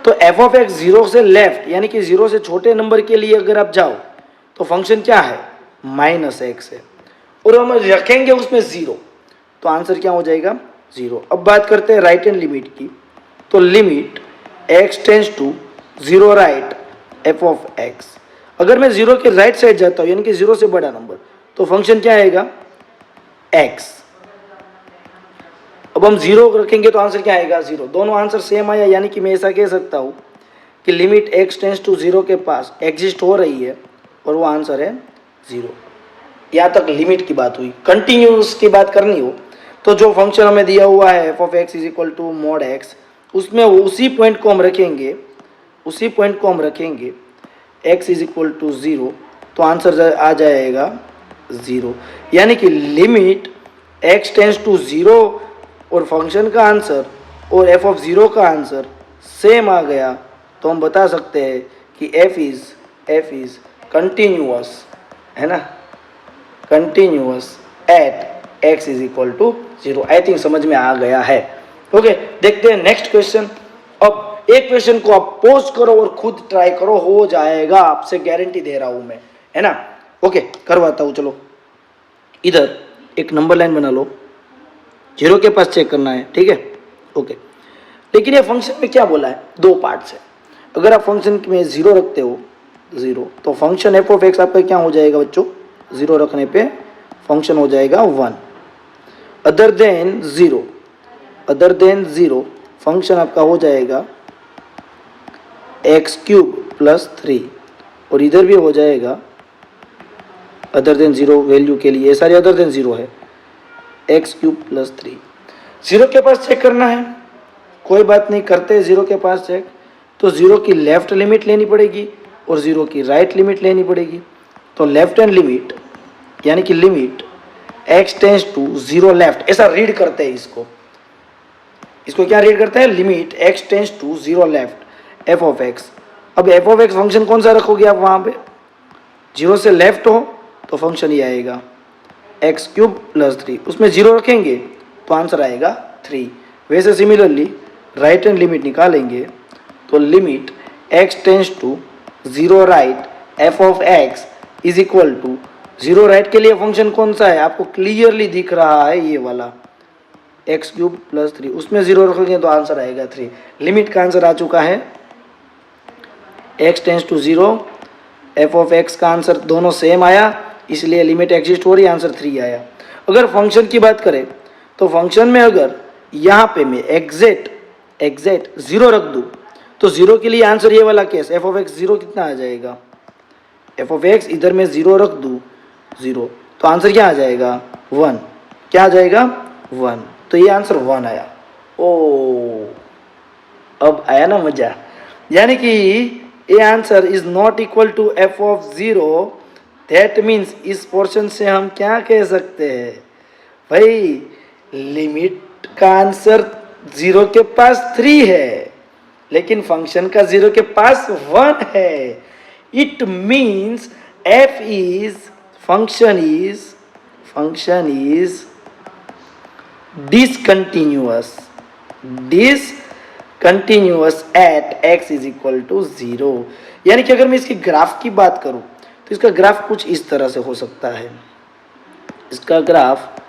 तो एफ ऑफ एक्स जीरो से लेफ्ट यानी कि जीरो से छोटे नंबर के लिए अगर आप जाओ तो फंक्शन क्या है, माइनस एक्स है, और हम रखेंगे उसमें जीरो, तो आंसर क्या हो जाएगा, जीरो। अब बात करते हैं राइट हैंड लिमिट की, तो limit x tends to zero right f of x. अगर मैं जीरो के राइट साइड जाता हूँ यानी कि जीरो से बड़ा नंबर, तो फंक्शन क्या आएगा, x। अब हम जीरो रखेंगे तो आंसर क्या आएगा, जीरो। दोनों आंसर सेम आया, यानी कि मैं ऐसा कह सकता हूँ कि limit x tends to zero के पास एग्जिस्ट हो रही है और वो आंसर है जीरो। यहाँ तक लिमिट की बात हुई। कंटिन्यूस की बात करनी हो तो जो फंक्शन हमें दिया हुआ है F of x is equal to mod x, उसमें उसी पॉइंट को हम रखेंगे x is equal to zero, तो आंसर आ जाएगा जीरो। यानी कि limit x tends to zero और फंक्शन का आंसर और एफ ऑफ जीरो का आंसर सेम आ गया, तो हम बता सकते हैं कि f इज कंटिन्यूअस, है ना, continuous at x is equal to zero. I think समझ में आ गया है। ओके, देखते हैं नेक्स्ट क्वेश्चन। अब एक क्वेश्चन को आप पोस्ट करो और खुद ट्राई करो, हो जाएगा, आपसे गारंटी दे रहा हूं मैं, है ना। ओके, करवाता हूं। चलो इधर एक नंबर लाइन बना लो, जीरो के पास चेक करना है, ठीक है। ओके, लेकिन ये फंक्शन में क्या बोला है, दो पार्ट्स है। अगर आप फंक्शन में जीरो रखते हो, जीरो, तो फंक्शन एफ ऑफ एक्स आपका क्या हो जाएगा बच्चों, जीरो रखने पे फंक्शन हो जाएगा one. Other than zero function आपका हो जाएगा एक्स क्यूब प्लस थ्री, और इधर भी हो जाएगा अदर देन जीरो वैल्यू के लिए, सारे अदर देन जीरो है, x cube plus three. Zero के पास चेक करना है, कोई बात नहीं, करते जीरो के पास चेक। तो जीरो की लेफ्ट लिमिट लेनी पड़ेगी और जीरो की राइट लिमिट लेनी पड़ेगी। तो लेफ्ट हैंड लिमिट यानी कि limit x tends to zero left, ऐसा रीड करते हैं इसको क्या रीड करते हैं, limit x tends to zero left F of x. अब एफ ऑफ एक्स फंक्शन कौन सा रखोगे आप, वहां पे जीरो से लेफ्ट हो तो फंक्शन ये आएगा एक्स क्यूब प्लस थ्री, उसमें जीरो रखेंगे तो आंसर आएगा थ्री। वैसे सिमिलरली राइट हैंड लिमिट निकालेंगे तो limit x tends to zero right f of x is equal to, zero right के लिए फंक्शन कौन सा है, आपको क्लियरली दिख रहा है ये वाला एक्स क्यूब प्लस थ्री, उसमें जीरो रखेंगे तो आंसर आएगा थ्री। लिमिट का आंसर आ चुका है x tends to zero, f of x का आंसर दोनों सेम आया, इसलिए लिमिट एग्जिस्ट हो रही है, आंसर थ्री आया। अगर फंक्शन की बात करें तो फंक्शन में अगर यहाँ पे मैं एग्जैक्ट जीरो रख दूँ तो जीरो के लिए आंसर ये वाला case F of x zero कितना आ जाएगा, एफ ऑफ एक्स इधर मैं जीरो रख दूँ जीरो, तो आंसर क्या आ जाएगा, वन। क्या आ जाएगा, वन। तो ये आंसर वन आया। ओ, अब आया ना मजा। यानी कि ये answer is not equal to f of zero. That means इस पोर्शन से हम क्या कह सकते हैं भाई, लिमिट का आंसर जीरो के पास थ्री है लेकिन फंक्शन का जीरो के पास वन है। It means f is function is discontinuous at x is equal to zero. यानी कि अगर मैं इसकी ग्राफ की बात करूं तो इसका ग्राफ कुछ इस तरह से हो सकता है, इसका ग्राफ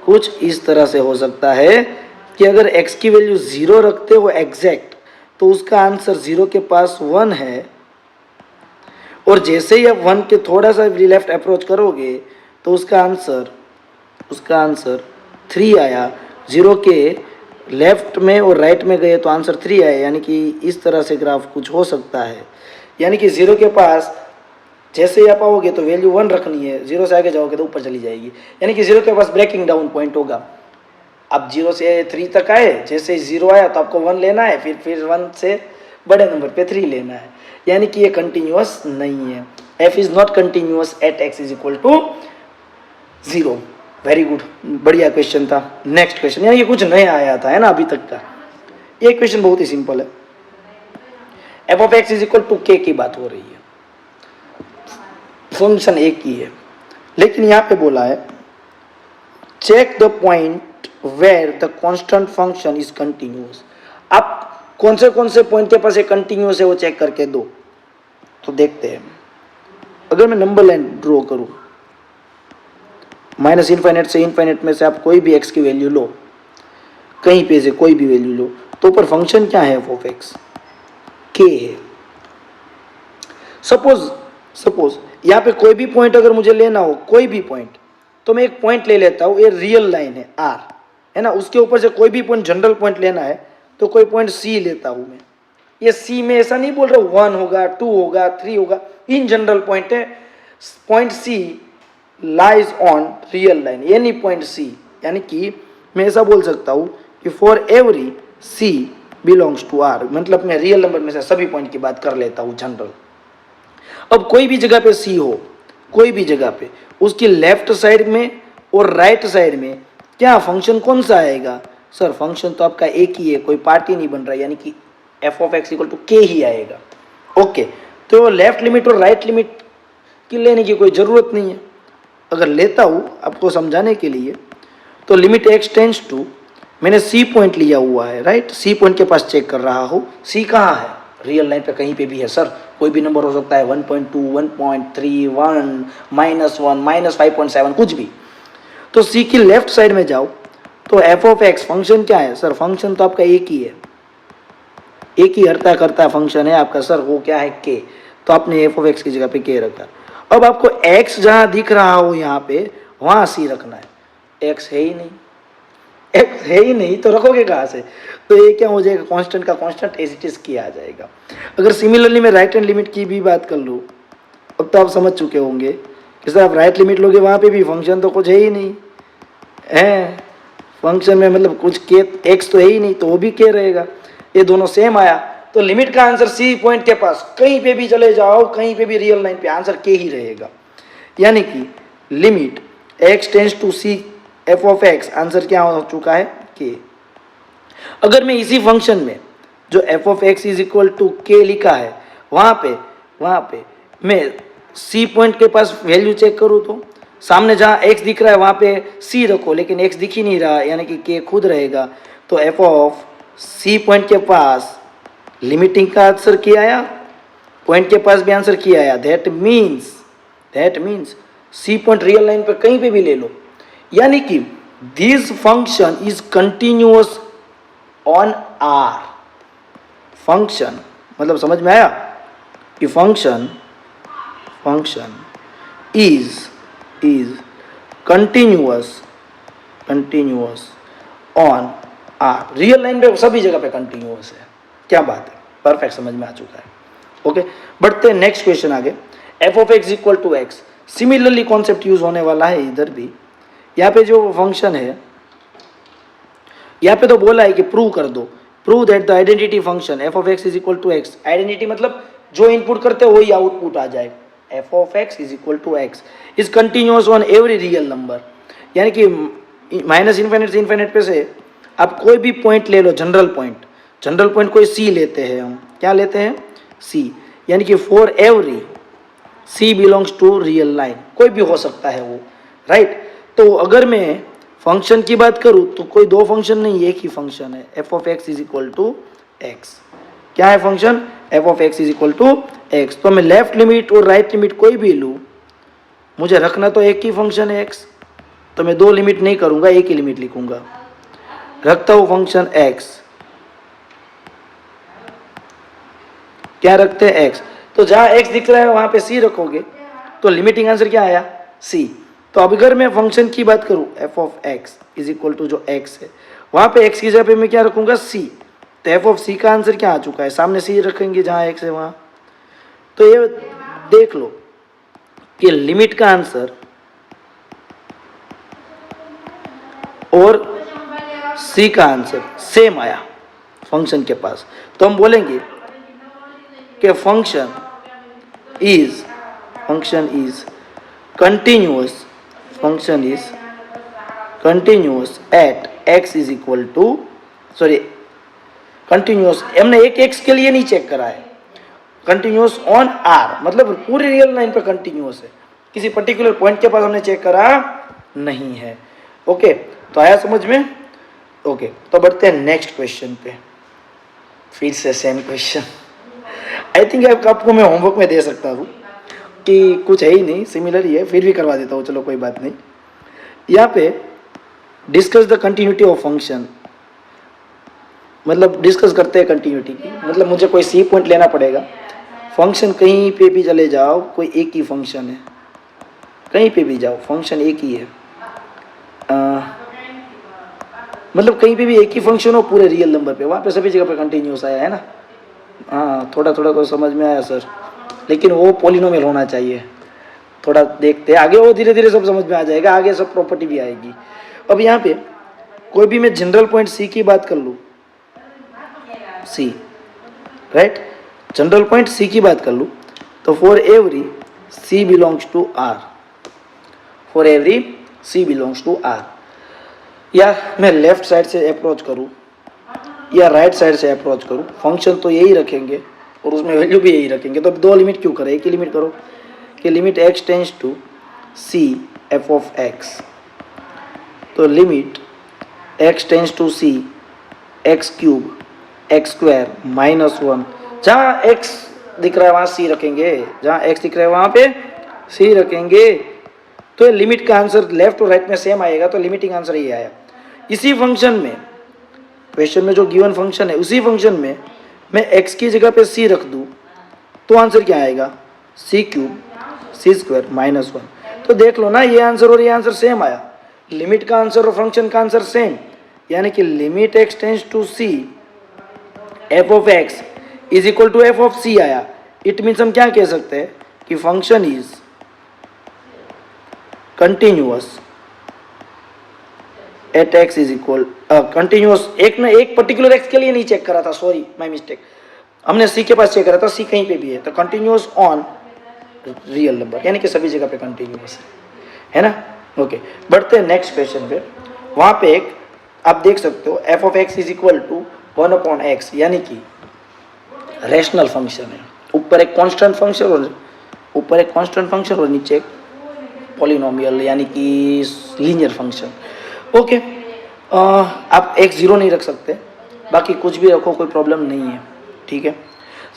कुछ इस तरह से हो सकता है कि अगर x की वैल्यू जीरो रखते हो एग्जैक्ट तो उसका आंसर जीरो के पास वन है, और जैसे ही आप 1 के थोड़ा सा लेफ्ट अप्रोच करोगे तो उसका आंसर 3 आया। 0 के लेफ्ट में और राइट में गए तो आंसर 3 आया, यानी कि इस तरह से ग्राफ कुछ हो सकता है। यानी कि 0 के पास जैसे ही आप आओगे तो वैल्यू 1 रखनी है, 0 से आगे जाओगे तो ऊपर चली जाएगी, यानी कि 0 के पास ब्रेकिंग डाउन पॉइंट होगा। अब 0 से 3 तक आए, जैसे ही 0 आया तो आपको 1 लेना है, फिर 1 से बड़े नंबर पे 3 लेना है, यानी कि ये कंटिन्यूअस नहीं है। f is not continuous at x is equal to 0। Very good, बढ़िया क्वेश्चन था। नेक्स्ट क्वेश्चन, यानी कि कुछ नया आया था, है ना अभी तक का। ये क्वेश्चन बहुत ही सिंपल है। f of x is equal to k की बात हो रही है, फंक्शन एक ही है, लेकिन यहाँ पे बोला है check the point where the constant function is continuous. आप कौन से पॉइंट के पास ये कंटिन्यूअस है वो चेक करके दो। तो देखते हैं, अगर मैं नंबर लाइन ड्रॉ करूं, माइनस इनफाइनेट से इनफाइनेट में से आप कोई भी x की वैल्यू लो, कहीं पे से कोई भी वैल्यू लो, तो ऊपर फंक्शन क्या है, f ऑफ x k है। सपोज यहाँ पे कोई भी पॉइंट अगर मुझे लेना हो, कोई भी पॉइंट, तो मैं एक पॉइंट ले लेता हूँ, ये रियल लाइन है r, है ना, उसके ऊपर से कोई भी पॉइंट जनरल पॉइंट लेना है तो कोई पॉइंट c लेता हूँ मैं। ये c में ऐसा नहीं बोल रहा 1 होगा, 2 होगा, 3 होगा, इन जनरल पॉइंट है। Point c lies on real line, यानी पॉइंट c, यानी कि मैं ऐसा बोल सकता हूँ कि for every c belongs to r, मतलब मैं रियल नंबर में से सभी पॉइंट की बात कर लेता हूँ जनरल। अब कोई भी जगह पे c हो, कोई भी जगह पे, उसकी लेफ्ट साइड में और राइट साइड में क्या फंक्शन कौन सा आएगा, सर फंक्शन तो आपका एक ही है, कोई पार्टी नहीं बन रहा है, यानी कि f of x equal to k ही आएगा। ओके, तो लेफ्ट लिमिट और राइट लिमिट की लेने की कोई ज़रूरत नहीं है। अगर लेता हूँ आपको समझाने के लिए, तो लिमिट x टेंड्स टू, मैंने c पॉइंट लिया हुआ है, राइट, c पॉइंट के पास चेक कर रहा हूँ। c कहाँ है, रियल लाइन पे कहीं पे भी है सर, कोई भी नंबर हो सकता है, 1.2, 1.3, 1, -1, -5.7, कुछ भी। तो c की लेफ्ट साइड में जाओ तो f ऑफ x फंक्शन क्या है, सर फंक्शन तो आपका एक ही है, एक ही हरता करता फंक्शन है आपका, सर वो क्या है, k, तो आपने f ऑफ x की जगह पे k रखा। अब आपको x जहां दिख रहा हो यहाँ पे, वहां c रखना है। x है ही नहीं, x है ही नहीं तो रखोगे कहाँ से, तो ये क्या हो जाएगा, कांस्टेंट का कांस्टेंट एज इट इज किया आ जाएगा। अगर सिमिलरली मैं राइट हैंड लिमिट की भी बात कर लूँ, अब तो आप समझ चुके होंगे कि सर आप राइट लिमिट लोगे, वहाँ पे भी फंक्शन तो कुछ है ही नहीं है, फंक्शन में मतलब कुछ के x तो है ही नहीं, तो वो भी k रहेगा। ये दोनों सेम आया, तो लिमिट का आंसर c पॉइंट के पास कहीं पे भी चले जाओ, कहीं पे भी रियल लाइन पे आंसर k ही रहेगा। यानी कि limit x tends to c f of x, answer क्या हो चुका है, k। अगर मैं इसी फंक्शन में जो f of x is equal to k लिखा है, वहाँ पे मैं c पॉइंट के पास वैल्यू चेक करूँ, तो सामने जहाँ x दिख रहा है वहाँ पे c रखो, लेकिन x दिख ही नहीं रहा, यानी कि k खुद रहेगा। तो f ऑफ c पॉइंट के पास लिमिटिंग का आंसर क्या आया, पॉइंट के पास भी आंसर क्या आया, that means c point real line पे कहीं पे भी ले लो, यानी कि this function is continuous on r। Function मतलब समझ में आया कि function is continuous on r, real line पे सभी जगह पे कंटिन्यूअस है। क्या बात है, परफेक्ट, समझ में आ चुका है। ओके, बढ़ते नेक्स्ट क्वेश्चन आगे। f of x equal to x, similarly concept use होने वाला है इधर भी। यहाँ पे जो फंक्शन है, यहाँ पे तो बोला है कि प्रूव कर दो, prove that the identity function f of x is equal to x, identity मतलब जो इनपुट करते हो वही आउटपुट आ जाए, f of x is equal to x is continuous on every real number, यानी कि माइनस इनफाइनेट से इनफाइनेट पे से आप कोई भी पॉइंट ले लो, जनरल पॉइंट कोई c लेते हैं, हम क्या लेते हैं, c, यानी कि for every c belongs to real line, कोई भी हो सकता है वो, राइट। तो अगर मैं फंक्शन की बात करूँ तो कोई दो फंक्शन नहीं, एक ही फंक्शन है, f of x is equal to x। क्या है function, f of x is equal to x। तो मैं लेफ्ट लिमिट और राइट लिमिट कोई भी लूँ, मुझे रखना तो एक ही फंक्शन है x, तो मैं दो लिमिट नहीं करूँगा, एक ही लिमिट लिखूँगा। रखता हूँ फंक्शन x, क्या रखते हैं x, तो जहाँ x दिख रहा है वहाँ पे c रखोगे तो लिमिटिंग आंसर क्या आया c। तो अब अगर मैं फंक्शन की बात करूँ f of x is equal to जो x है वहाँ पे x की जगह पे मैं क्या रखूँगा c। तो f ऑफ c का आंसर क्या आ चुका है, सामने c रखेंगे जहाँ x है वहाँ। तो ये देख लो कि लिमिट का आंसर और c का आंसर सेम आया फंक्शन के पास। तो हम बोलेंगे कि function is continuous at x is equal to continuous हमने एक x के लिए नहीं चेक करा है, कंटिन्यूअस ऑन r मतलब पूरी रियल लाइन पे कंटिन्यूअस है, किसी पर्टिकुलर पॉइंट के पास हमने चेक करा नहीं है। ओके, तो आया समझ में। ओके, तो बढ़ते हैं नेक्स्ट क्वेश्चन पे। फिर से सेम क्वेश्चन। आई थिंक आपको मैं होमवर्क में दे सकता हूँ कि कुछ है ही नहीं, सिमिलर ही है, फिर भी करवा देता हूँ, चलो कोई बात नहीं। यहाँ पे discuss the continuity of function, मतलब डिस्कस करते हैं कंटिन्यूटी की, मतलब मुझे कोई सी पॉइंट लेना पड़ेगा। फंक्शन कहीं पे भी चले जाओ, कोई एक ही फंक्शन है, कहीं पे भी जाओ फंक्शन एक ही है, मतलब कहीं पे भी एक ही फंक्शन हो पूरे रियल नंबर पे, वहाँ पे सभी जगह पे कंटिन्यूस आया है ना। हाँ, थोड़ा थोड़ा तो समझ में आया सर, लेकिन वो पॉलिनोमियल होना चाहिए। थोड़ा देखते हैं आगे, वो धीरे धीरे सब समझ में आ जाएगा, आगे सब प्रॉपर्टी भी आएगी। अब यहाँ पे कोई भी मैं जनरल पॉइंट सी की बात कर लूँ, c right, general point c की बात कर लूँ, तो for every c belongs to r, for every c belongs to r, या मैं लेफ्ट साइड से अप्रोच करूँ या राइट साइड से अप्रोच करूँ, फंक्शन तो यही रखेंगे और उसमें वैल्यू भी यही रखेंगे। तो दो लिमिट क्यों करें, एक ही लिमिट करो कि limit x tends to c f of x। तो limit x tends to c x cube x square minus 1, जहाँ x दिख रहा है वहाँ c रखेंगे, जहाँ x दिख रहा है वहाँ पे c रखेंगे। तो लिमिट का आंसर लेफ्ट और राइट में सेम आएगा, तो लिमिटिंग आंसर ये आया। इसी फंक्शन में, क्वेश्चन में जो गिवन फंक्शन है उसी फंक्शन में मैं x की जगह पे c रख दूँ तो आंसर क्या आएगा, c cube c square minus 1। तो देख लो ना, ये आंसर और ये आंसर सेम आया, लिमिट का आंसर और फंक्शन का आंसर सेम, यानी कि limit x tends to c f of x is equal to f of c आया। इट मीन्स हम क्या कह सकते हैं कि function is continuous at x is equal continuous, एक पर्टिकुलर x के लिए नहीं चेक करा था, सॉरी माय मिस्टेक, हमने c के पास चेक करा था, c कहीं पे भी है, तो कंटिन्यूअस ऑन रियल नंबर, यानी कि सभी जगह पे कंटिन्यूअस है ना। ओके, बढ़ते हैं नेक्स्ट क्वेश्चन पे। वहाँ पे एक आप देख सकते हो f of x is equal to 1/x, यानी कि रेशनल फंक्शन है, ऊपर एक कांस्टेंट फंक्शन और नीचे एक पॉलिनोमियल यानी कि लीनियर फंक्शन। ओके, आप x जीरो नहीं रख सकते, बाकी कुछ भी रखो कोई प्रॉब्लम नहीं है, ठीक है।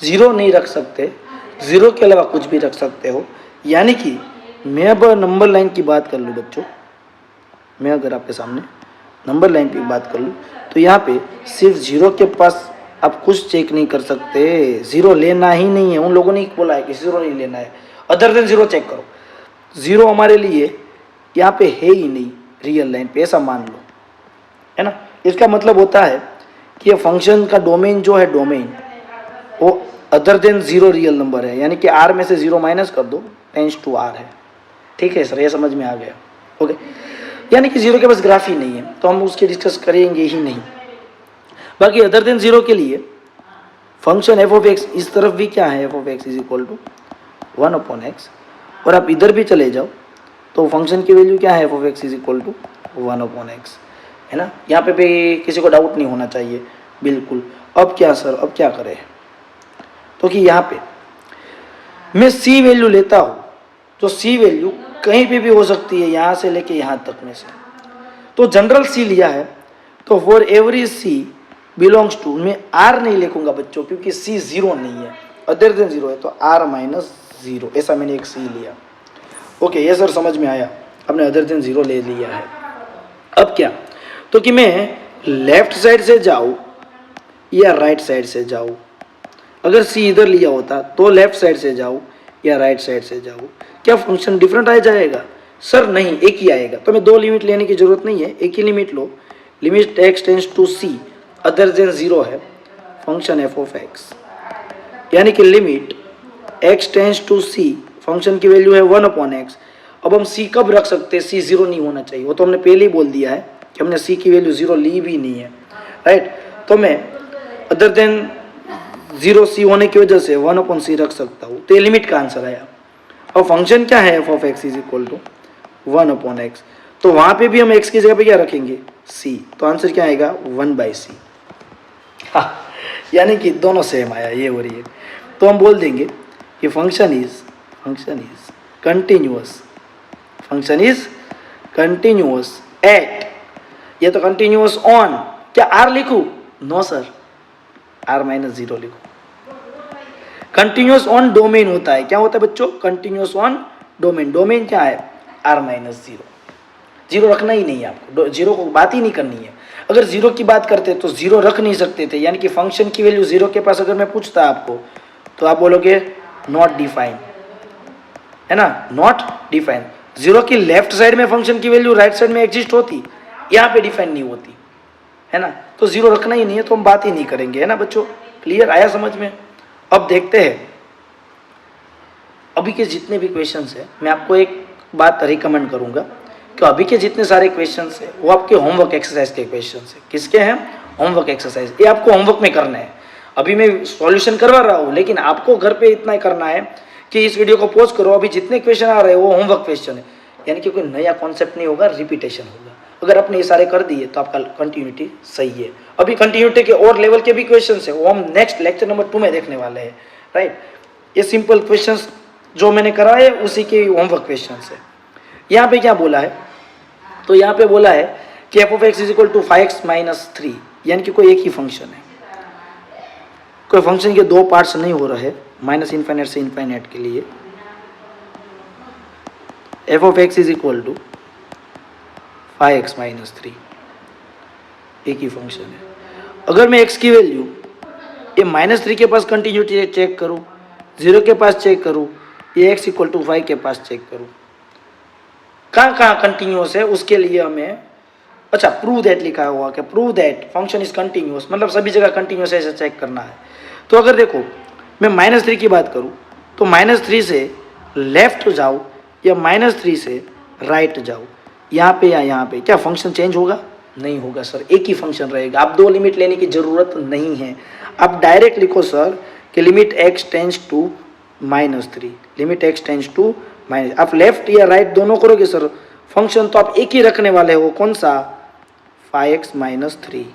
जीरो नहीं रख सकते, जीरो के अलावा कुछ भी रख सकते हो, यानी कि मैं अब नंबर लाइन की बात कर लूँ बच्चों, मैं अगर आपके सामने नंबर लाइन की बात कर लूँ तो यहाँ पे सिर्फ जीरो के पास आप कुछ चेक नहीं कर सकते, जीरो लेना ही नहीं है, उन लोगों ने बोला है कि जीरो नहीं लेना है, अदर देन जीरो चेक करो। जीरो हमारे लिए यहाँ पे है ही नहीं रियल लाइन पे, ऐसा मान लो, है ना। इसका मतलब होता है कि ये फंक्शन का डोमेन जो है, डोमेन वो other than zero real number है, यानी कि आर में से जीरो माइनस कर दो, टेंस टू आर है, ठीक है सर, ये समझ में आ गया। ओके, यानी कि जीरो के पास ग्राफ ही नहीं है, तो हम उसकी डिस्कस करेंगे ही नहीं। बाकी अदर देन जीरो के लिए फंक्शन एफ ऑफ एक्स, इस तरफ भी क्या है, F of x is equal to 1/x, और आप इधर भी चले जाओ तो फंक्शन की वैल्यू क्या है, F of x is equal to 1/x, है ना। यहाँ पे भी किसी को डाउट नहीं होना चाहिए, बिल्कुल। अब क्या सर, अब क्या करें, तो कि यहाँ पे मैं c वैल्यू लेता हूँ, तो c वैल्यू कहीं पे भी हो सकती है, यहाँ से लेके यहाँ तक में से, तो जनरल c लिया है, तो for every c belongs to, मैं r नहीं लिखूंगा बच्चों, क्योंकि c जीरो नहीं है, अदर देन जीरो है, तो r माइनस जीरो, ऐसा मैंने एक c लिया। ओके, ये सर समझ में आया, आपने अदर देन जीरो ले लिया है। अब क्या, तो कि मैं लेफ्ट साइड से जाऊँ या राइट साइड से जाऊँ, अगर सी इधर लिया होता तो लेफ्ट साइड से जाओ या राइट साइड से जाओ, क्या फंक्शन डिफरेंट आ जाएगा? सर नहीं, एक ही आएगा। तो मैं दो लिमिट लेने की जरूरत नहीं है, एक ही लिमिट लो। Limit x tends to C other than 0 है फंक्शन एफ ऑफ एक्स, यानी कि limit x tends to C, function की वैल्यू है 1/x। अब हम c कब रख सकते हैं? c 0 नहीं होना चाहिए, वो तो हमने पहले ही बोल दिया है कि हमने c की वैल्यू 0 ली भी नहीं है, राइट। तो मैं अदर देन 0 c होने की वजह से 1/c रख सकता हूँ, तो ये लिमिट का आंसर आया। अब फंक्शन क्या है? F of x is equal to 1/x, तो वहां पे भी हम x की जगह पे क्या रखेंगे? c, तो आंसर क्या आएगा? 1/c। हाँ, यानी कि दोनों सेम आया, ये और ये। तो हम बोल देंगे कि function is continuous, function is continuous eight, ये तो कंटिन्यूअस ऑन, क्या r लिखूं? नो सर, r-0 लिखो। कंटिन्यूअस ऑन डोमेन होता है, क्या होता है बच्चों? कंटिन्यूअस ऑन डोमेन, डोमेन क्या है? r-0, 0 रखना ही नहीं है आपको, 0 को बात ही नहीं करनी है। अगर 0 की बात करते तो 0 रख नहीं सकते थे, यानी कि फंक्शन की वैल्यू 0 के पास अगर मैं पूछता आपको तो आप बोलोगे नॉट डिफाइन, है ना, नॉट डिफाइन। 0 की लेफ्ट साइड में फंक्शन की वैल्यू राइट साइड में एग्जिस्ट होती, यहाँ पे डिफाइन नहीं होती, है ना। तो 0 रखना ही नहीं है, तो हम बात ही नहीं करेंगे, है ना बच्चों। क्लियर आया समझ में? अब देखते हैं अभी के जितने भी क्वेश्चंस है, मैं आपको एक बात रिकमेंड करूंगा कि अभी के जितने सारे क्वेश्चंस है वो आपके होमवर्क एक्सरसाइज के क्वेश्चंस है। किसके हैं? होमवर्क एक्सरसाइज, ये आपको होमवर्क में करना है। अभी मैं सॉल्यूशन करवा रहा हूँ, लेकिन आपको घर पे इतना ही करना है कि इस वीडियो को पॉज करो, अभी जितने क्वेश्चन आ रहे हैं वो होमवर्क क्वेश्चन है, यानी कि कोई नया कॉन्सेप्ट नहीं होगा, रिपीटेशन होगा। अगर आपने ये सारे कर दिए तो आपका कंटिन्यूटी सही है। अभी कंटिन्यूटी के और लेवल के भी क्वेश्चन है, वो हम नेक्स्ट लेक्चर नंबर 2 में देखने वाले हैं, राइट। ये सिंपल क्वेश्चन जो मैंने कराए उसी के होमवर्क क्वेश्चन है। यहाँ पे क्या बोला है? तो यहाँ पे बोला है कि f of x is equal to 5x-3, यानी कि कोई एक ही फंक्शन है, कोई फंक्शन के दो पार्ट्स नहीं हो रहे, माइनस इन्फाइनाइट से इन्फाइनाइट के लिए। F of x is equal to 5x-3, एक ही फंक्शन है। अगर मैं x की वैल्यू ये -3 के पास कंटिन्यूटी चेक करूं, 0 के पास चेक करूं, ये x इक्वल टू 5 के पास चेक करूं, कहाँ कहाँ कंटिन्यूअस है उसके लिए हमें, अच्छा प्रूव दैट लिखा हुआ कि prove that function is continuous, मतलब सभी जगह कंटिन्यूअस ऐसे चेक करना है। तो अगर देखो मैं -3 की बात करूं तो -3 से लेफ्ट जाओ या -3 से राइट जाओ, यहाँ पे या यहाँ पे, क्या फंक्शन चेंज होगा? नहीं होगा सर, एक ही फंक्शन रहेगा। आप दो लिमिट लेने की जरूरत नहीं है, आप डायरेक्ट लिखो सर कि limit x tends to -3, limit x tends to minus, आप लेफ्ट या राइट दोनों करोगे सर, फंक्शन तो आप एक ही रखने वाले हो, कौन सा? 5x-3।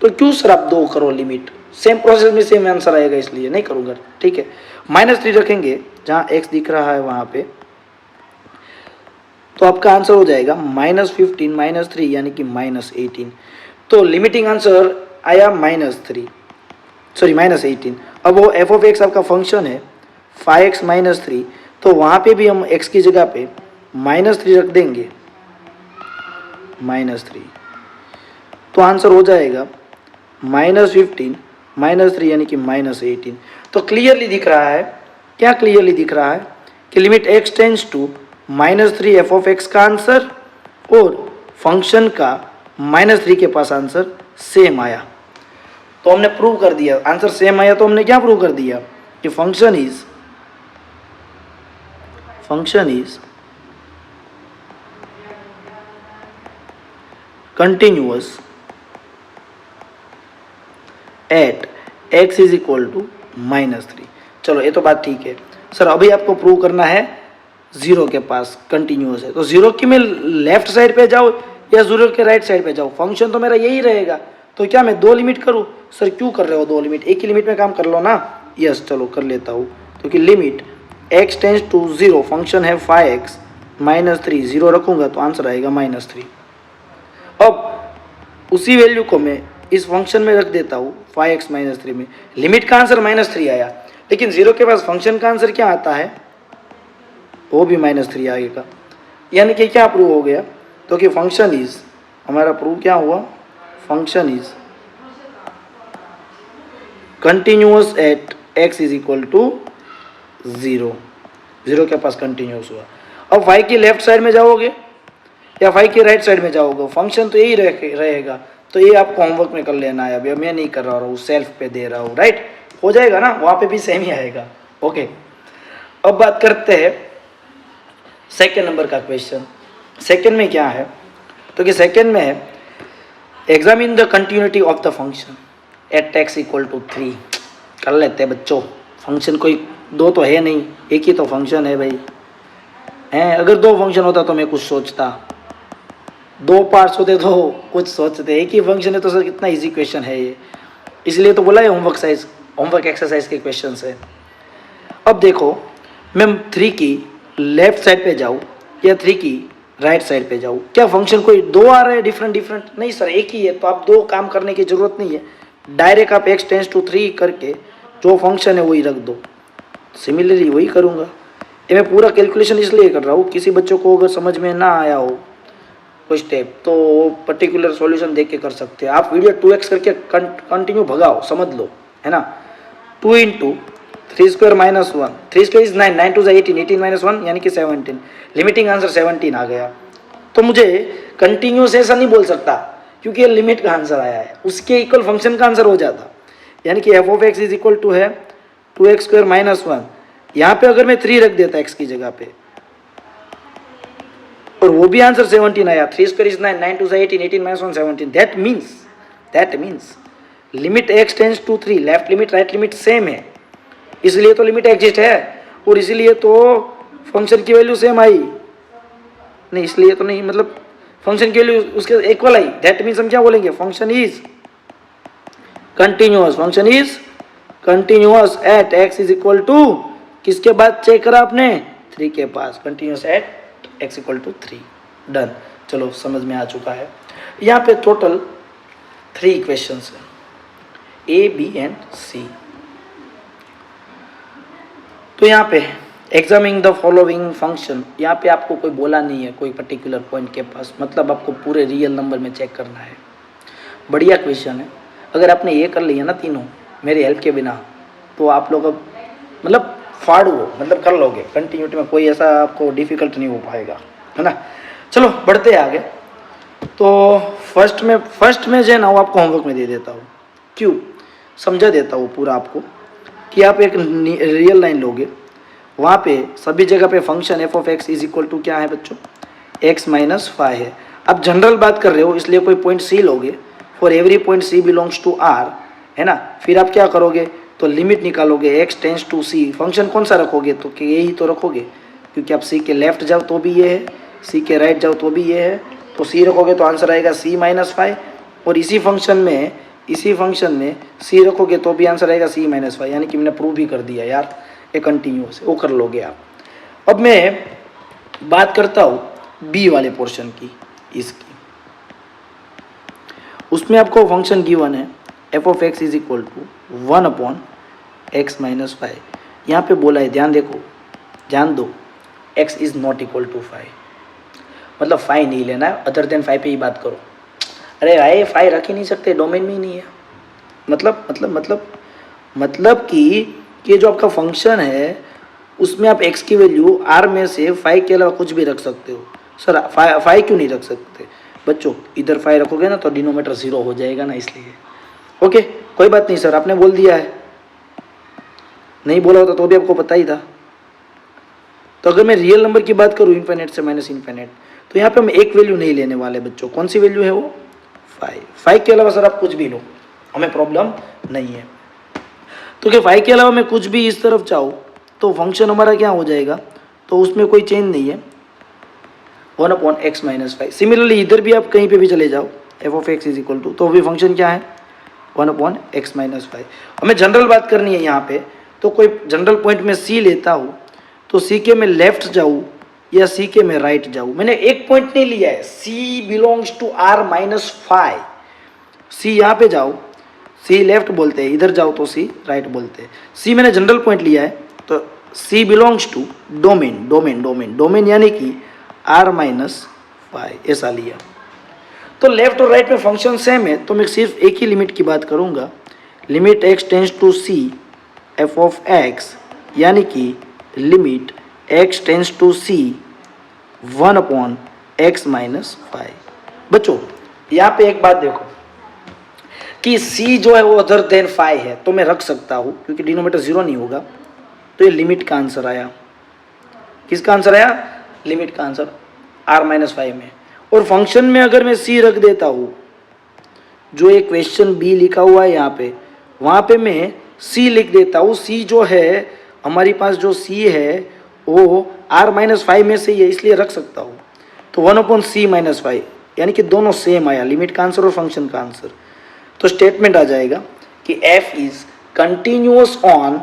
तो क्यों सर आप दो करो लिमिट? सेम प्रोसेस में सेम आंसर आएगा, इसलिए नहीं करूंगा, ठीक है। -3 रखेंगे जहां x दिख रहा है वहां पे, तो आपका आंसर हो जाएगा -15 -3 यानी कि -18। तो लिमिटिंग आंसर आया -18। अब वो एफ ऑफ एक्स आपका फंक्शन है 5x-3, तो वहां पे भी हम x की जगह पे -3 रख देंगे, -3, तो आंसर हो जाएगा -15 -3 यानी कि -18। तो क्लियरली दिख रहा है, क्या क्लियरली दिख रहा है कि limit x tends to -3 f of x का आंसर और फंक्शन का -3 के पास आंसर सेम आया। तो हमने प्रूव कर दिया, आंसर सेम आया तो हमने क्या प्रूव कर दिया कि function is continuous at x is equal to -3। चलो ये तो बात ठीक है सर, अभी आपको प्रूव करना है 0 के पास कंटिन्यूअस है, तो 0 की मैं लेफ्ट साइड पे जाऊँ या 0 के राइट साइड पे जाऊँ, फंक्शन तो मेरा यही रहेगा। तो क्या मैं दो लिमिट करूँ? सर क्यों कर रहे हो दो लिमिट, एक ही लिमिट में काम कर लो ना। यस चलो कर लेता हूँ, क्योंकि limit x tends to 0, function है 5x-3, 0 रखूंगा तो आंसर आएगा -3। अब उसी वैल्यू को मैं इस फंक्शन में रख देता हूँ 5x-3 में, लिमिट का आंसर -3 आया, लेकिन 0 के पास फंक्शन का आंसर क्या आता है? वो भी -3 आएगा, यानी कि क्या प्रूव हो गया? तो कि फंक्शन इज, हमारा प्रूव क्या हुआ? Function is continuous at x is equal to 0, 0 के पास कंटिन्यूस हुआ। अब फाई की लेफ्ट साइड में जाओगे या फाई की राइट साइड में जाओगे, फंक्शन तो यही रहेगा। तो ये आपको होमवर्क में कर लेना है, अभी मैं नहीं कर रहा हूँ, सेल्फ पे दे रहा हूँ, राइट। हो जाएगा ना, वहाँ पे भी सेम ही आएगा। ओके, अब बात करते हैं सेकेंड नंबर का क्वेश्चन। सेकेंड में क्या है, तो कि सेकेंड में है examine the continuity of the function at x equal to 3। कर लेते हैं बच्चों, फंक्शन कोई दो तो है नहीं, एक ही तो फंक्शन है भाई, हैं। अगर दो फंक्शन होता तो मैं कुछ सोचता, दो पार्ट्स होते तो कुछ सोचते, एक ही फंक्शन है तो सर कितना इजी क्वेश्चन है ये, इसलिए तो बोला है होमवर्क एक्सरसाइज के क्वेश्चन है। अब देखो, मैं 3 की लेफ्ट साइड पे जाऊँ या 3 की राइट साइड पे जाऊँ, क्या फंक्शन कोई दो आ रहे हैं डिफरेंट? नहीं सर, एक ही है, तो आप दो काम करने की जरूरत नहीं है, डायरेक्ट आप x टेंस टू 3 करके जो फंक्शन है वही रख दो। सिमिलरली वही करूँगा। ये मैं पूरा कैलकुलेशन इसलिए कर रहा हूँ, किसी बच्चों को अगर समझ में ना आया हो कोई स्टेप तो पर्टिकुलर सॉल्यूशन देख के कर सकते हैं। आप वीडियो 2x करके कंटिन्यू भगाओ, समझ लो, है ना। 2 into 3 square minus 1, 3 square is 9, 9 two 18, 18 minus 1 यानी कि 17, लिमिटिंग आंसर 17 आ गया। तो मुझे कंटिन्यूस ऐसा नहीं बोल सकता क्योंकि ये लिमिट का आंसर आया है, उसके इक्वल फंक्शन का आंसर हो जाता, यानी कि f of x is equal to है 2x स्क्वायर माइनस 1। यहाँ पे अगर मैं 3 रख देता x की जगह पे और वो भी आंसर 17 आया, 3 square is 9, 9 two 18, 18 minus 1 17, that means limit x tends to 3, left limit right limit same है, इसलिए तो लिमिट एग्जिस्ट है और इसीलिए तो फंक्शन की वैल्यू सेम आई। नहीं, इसलिए तो नहीं, मतलब फंक्शन की वैल्यू उसके इक्वल आई, दैट मीन्स हम क्या बोलेंगे, function is continuous at x is equal to, किसके बाद चेक करा आपने, 3 के पास, continuous at x equal to 3। Done, चलो समझ में आ चुका है। यहाँ पे टोटल 3 इक्वेशंस हैं, A, B एंड C। तो यहाँ पे एग्जामिनिंग द फॉलोइंग फंक्शन, यहाँ पे आपको कोई बोला नहीं है कोई पर्टिकुलर पॉइंट के पास, मतलब आपको पूरे रियल नंबर में चेक करना है। बढ़िया क्वेश्चन है, अगर आपने ये कर लिया ना तीनों मेरी हेल्प के बिना, तो आप लोग अब मतलब फाड़ू हो, मतलब कर लोगे कंटिन्यूटी में, कोई ऐसा आपको डिफिकल्ट नहीं हो पाएगा, है ना। चलो बढ़ते हैं आगे। तो फर्स्ट में जो है ना वो आपको होमवर्क में दे देता हूँ, क्यों समझा देता हूँ पूरा आपको, कि आप एक रियल लाइन लोगे, वहाँ पे सभी जगह पे function F of x is equal to क्या है बच्चों, x माइनस 5 है। अब जनरल बात कर रहे हो इसलिए कोई पॉइंट सी लोगे, for every point c belongs to r, है ना। फिर आप क्या करोगे, तो लिमिट निकालोगे x tends to C, function कौन सा रखोगे, तो कि यही तो रखोगे, क्योंकि आप सी के लेफ्ट जाओ तो भी ये है, सी के राइट जाओ तो भी ये है, तो सी रखोगे तो आंसर आएगा c माइनस 5, और इसी फंक्शन में सी रखोगे तो भी आंसर आएगा c माइनस 5, यानी कि मैंने प्रूव भी कर दिया यार, ये कंटिन्यूअस है, वो कर लोगे आप। अब मैं बात करता हूँ बी वाले पोर्शन की, इसकी, उसमें आपको फंक्शन गिवन है F of x is equal to 1 upon x minus 5। यहाँ पे बोला है, ध्यान दो, x is not equal to 5, मतलब 5 नहीं लेना है, अदर देन 5 पे ही बात करो। अरे भाई 5 रख ही नहीं सकते, डोमेन में ही नहीं है, मतलब कि ये जो आपका फंक्शन है उसमें आप x की वैल्यू r में से 5 के अलावा कुछ भी रख सकते हो। सर 5 क्यों नहीं रख सकते बच्चों, इधर 5 रखोगे ना तो डिनोमीटर 0 हो जाएगा ना, इसलिए। ओके कोई बात नहीं सर, आपने बोल दिया है, नहीं बोला होता तो भी आपको पता ही था। तो अगर मैं रियल नंबर की बात करूँ इनफाइनाइट से माइनस इनफाइनाइट, तो यहाँ पे हम एक वैल्यू नहीं लेने वाले बच्चों, कौन सी वैल्यू है वो, 5 के अलावा सर आप कुछ भी लो, हमें प्रॉब्लम नहीं है। तो क्या 5 के अलावा मैं कुछ भी इस तरफ चाहूँ तो फंक्शन हमारा क्या हो जाएगा, तो उसमें कोई चेंज नहीं है, 1 अपॉन एक्स माइनस 5। सिमिलरली इधर भी आप कहीं पे भी चले जाओ, f of x is equal to, तो भी फंक्शन क्या है 1 अपॉन एक्स माइनस 5। हमें जनरल बात करनी है यहाँ पे, तो कोई जनरल पॉइंट में सी लेता हूँ तो सी के में लेफ्ट जाऊँ या सी के में राइट जाऊँ, मैंने एक पॉइंट नहीं लिया है, सी बिलोंग्स टू आर माइनस 5, सी यहाँ पे जाओ सी लेफ्ट बोलते हैं, इधर जाओ तो सी राइट बोलते हैं। सी मैंने जनरल पॉइंट लिया है तो सी बिलोंग्स टू डोमेन यानी कि आर माइनस 5 ऐसा लिया। तो लेफ्ट और राइट में फंक्शन सेम है, तो मैं सिर्फ एक ही लिमिट की बात करूंगा, limit x tends to c f of x यानी कि limit x tends to c 1/x minus 5। बच्चों यहाँ पे एक बात देखो कि c जो है वो अदर देन 5 है, तो मैं रख सकता हूँ क्योंकि डिनोमिनेटर 0 नहीं होगा, तो ये लिमिट का आंसर आया। किसका आंसर आया? लिमिट का आंसर r-5 में। और फंक्शन में अगर मैं c रख देता हूँ, जो एक क्वेश्चन बी लिखा हुआ है यहाँ पे, वहाँ पे मैं c लिख देता हूँ। c जो है हमारी पास जो c है वो r-5 में से ही है, इसलिए रख सकता हूँ। तो 1/c-5 यानी कि दोनों सेम आया, लिमिट का आंसर और फंक्शन का आंसर। तो स्टेटमेंट आ जाएगा कि f is continuous on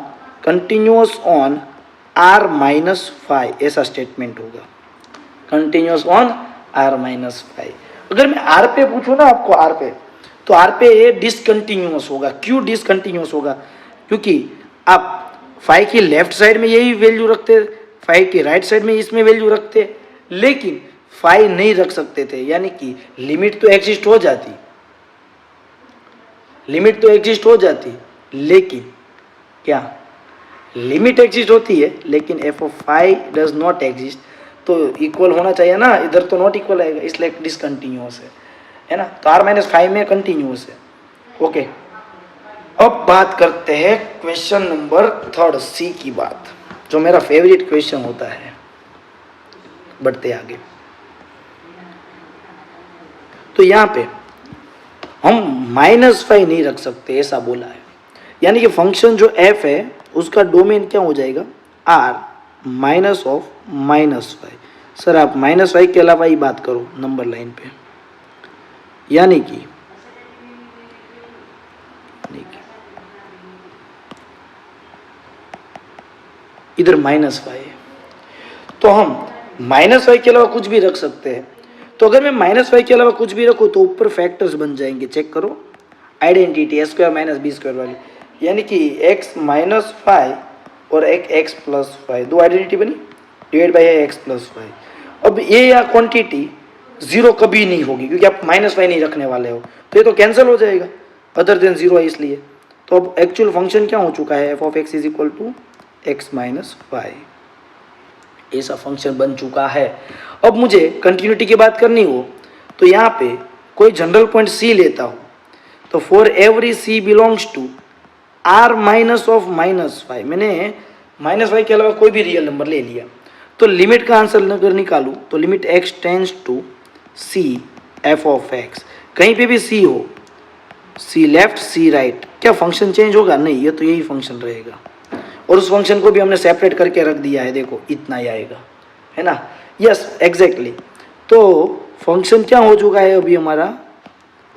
r-5, ऐसा स्टेटमेंट होगा, कंटिन्यूअस ऑन r-5। अगर मैं r पे पूछूं ना आपको, r पे, तो r पे ये डिसकंटिन्यूअस होगा। क्यों डिसकंटिन्यूअस होगा? क्योंकि आप 5 की लेफ्ट साइड में यही वैल्यू रखते, 5 की राइट साइड में इसमें वैल्यू रखते, लेकिन 5 नहीं रख सकते थे, यानी कि लिमिट तो एग्जिस्ट हो जाती, लिमिट तो एग्जिस्ट हो जाती, लेकिन क्या लिमिट एग्जिस्ट होती है, लेकिन F of 5 does not exist, तो इक्वल होना चाहिए ना, इधर तो नॉट इक्वल आएगा, इसलिए डिसकंटिन्यूअस है ना। तो r-5 में कंटिन्यूअस है। ओके, अब बात करते हैं क्वेश्चन नंबर 3 सी की बात, जो मेरा फेवरेट क्वेश्चन होता है। बढ़ते आगे, तो यहाँ पे हम -5 नहीं रख सकते, ऐसा बोला है, यानी कि फंक्शन जो f है उसका डोमेन क्या हो जाएगा? r -5। सर आप -5 के अलावा ही बात करो नंबर लाइन पे, यानी कि इधर -5 है, तो हम -5 के अलावा कुछ भी रख सकते हैं। तो अगर मैं -5 के अलावा कुछ भी रखूँ तो ऊपर फैक्टर्स बन जाएंगे, चेक करो, आइडेंटिटी a² - b² वाली, यानी कि x-5 और एक x+5, दो आइडेंटिटी बनी, डिवाइड बाई x+5। अब ये या क्वांटिटी 0 कभी नहीं होगी क्योंकि आप -5 नहीं रखने वाले हो, तो ये तो कैंसिल हो जाएगा, अदर देन 0 है इसलिए। तो अब एक्चुअल फंक्शन क्या हो चुका है? f of x is equal to x-5, ऐसा फंक्शन बन चुका है। अब मुझे कंटिन्यूटी की बात करनी हो तो यहाँ पे कोई जनरल पॉइंट c लेता हूँ, तो for every c belongs to r minus of -5, मैंने -5 के अलावा कोई भी रियल नंबर ले लिया, तो लिमिट का आंसर अगर निकालूँ तो limit x tends to c f of x, कहीं पे भी c हो, c लेफ्ट c राइट, क्या फंक्शन चेंज होगा? नहीं, ये तो यही फंक्शन रहेगा। और उस फंक्शन को भी हमने सेपरेट करके रख दिया है, देखो इतना ही आएगा, है ना। यस एग्जैक्टली, तो फंक्शन क्या हो चुका है अभी हमारा?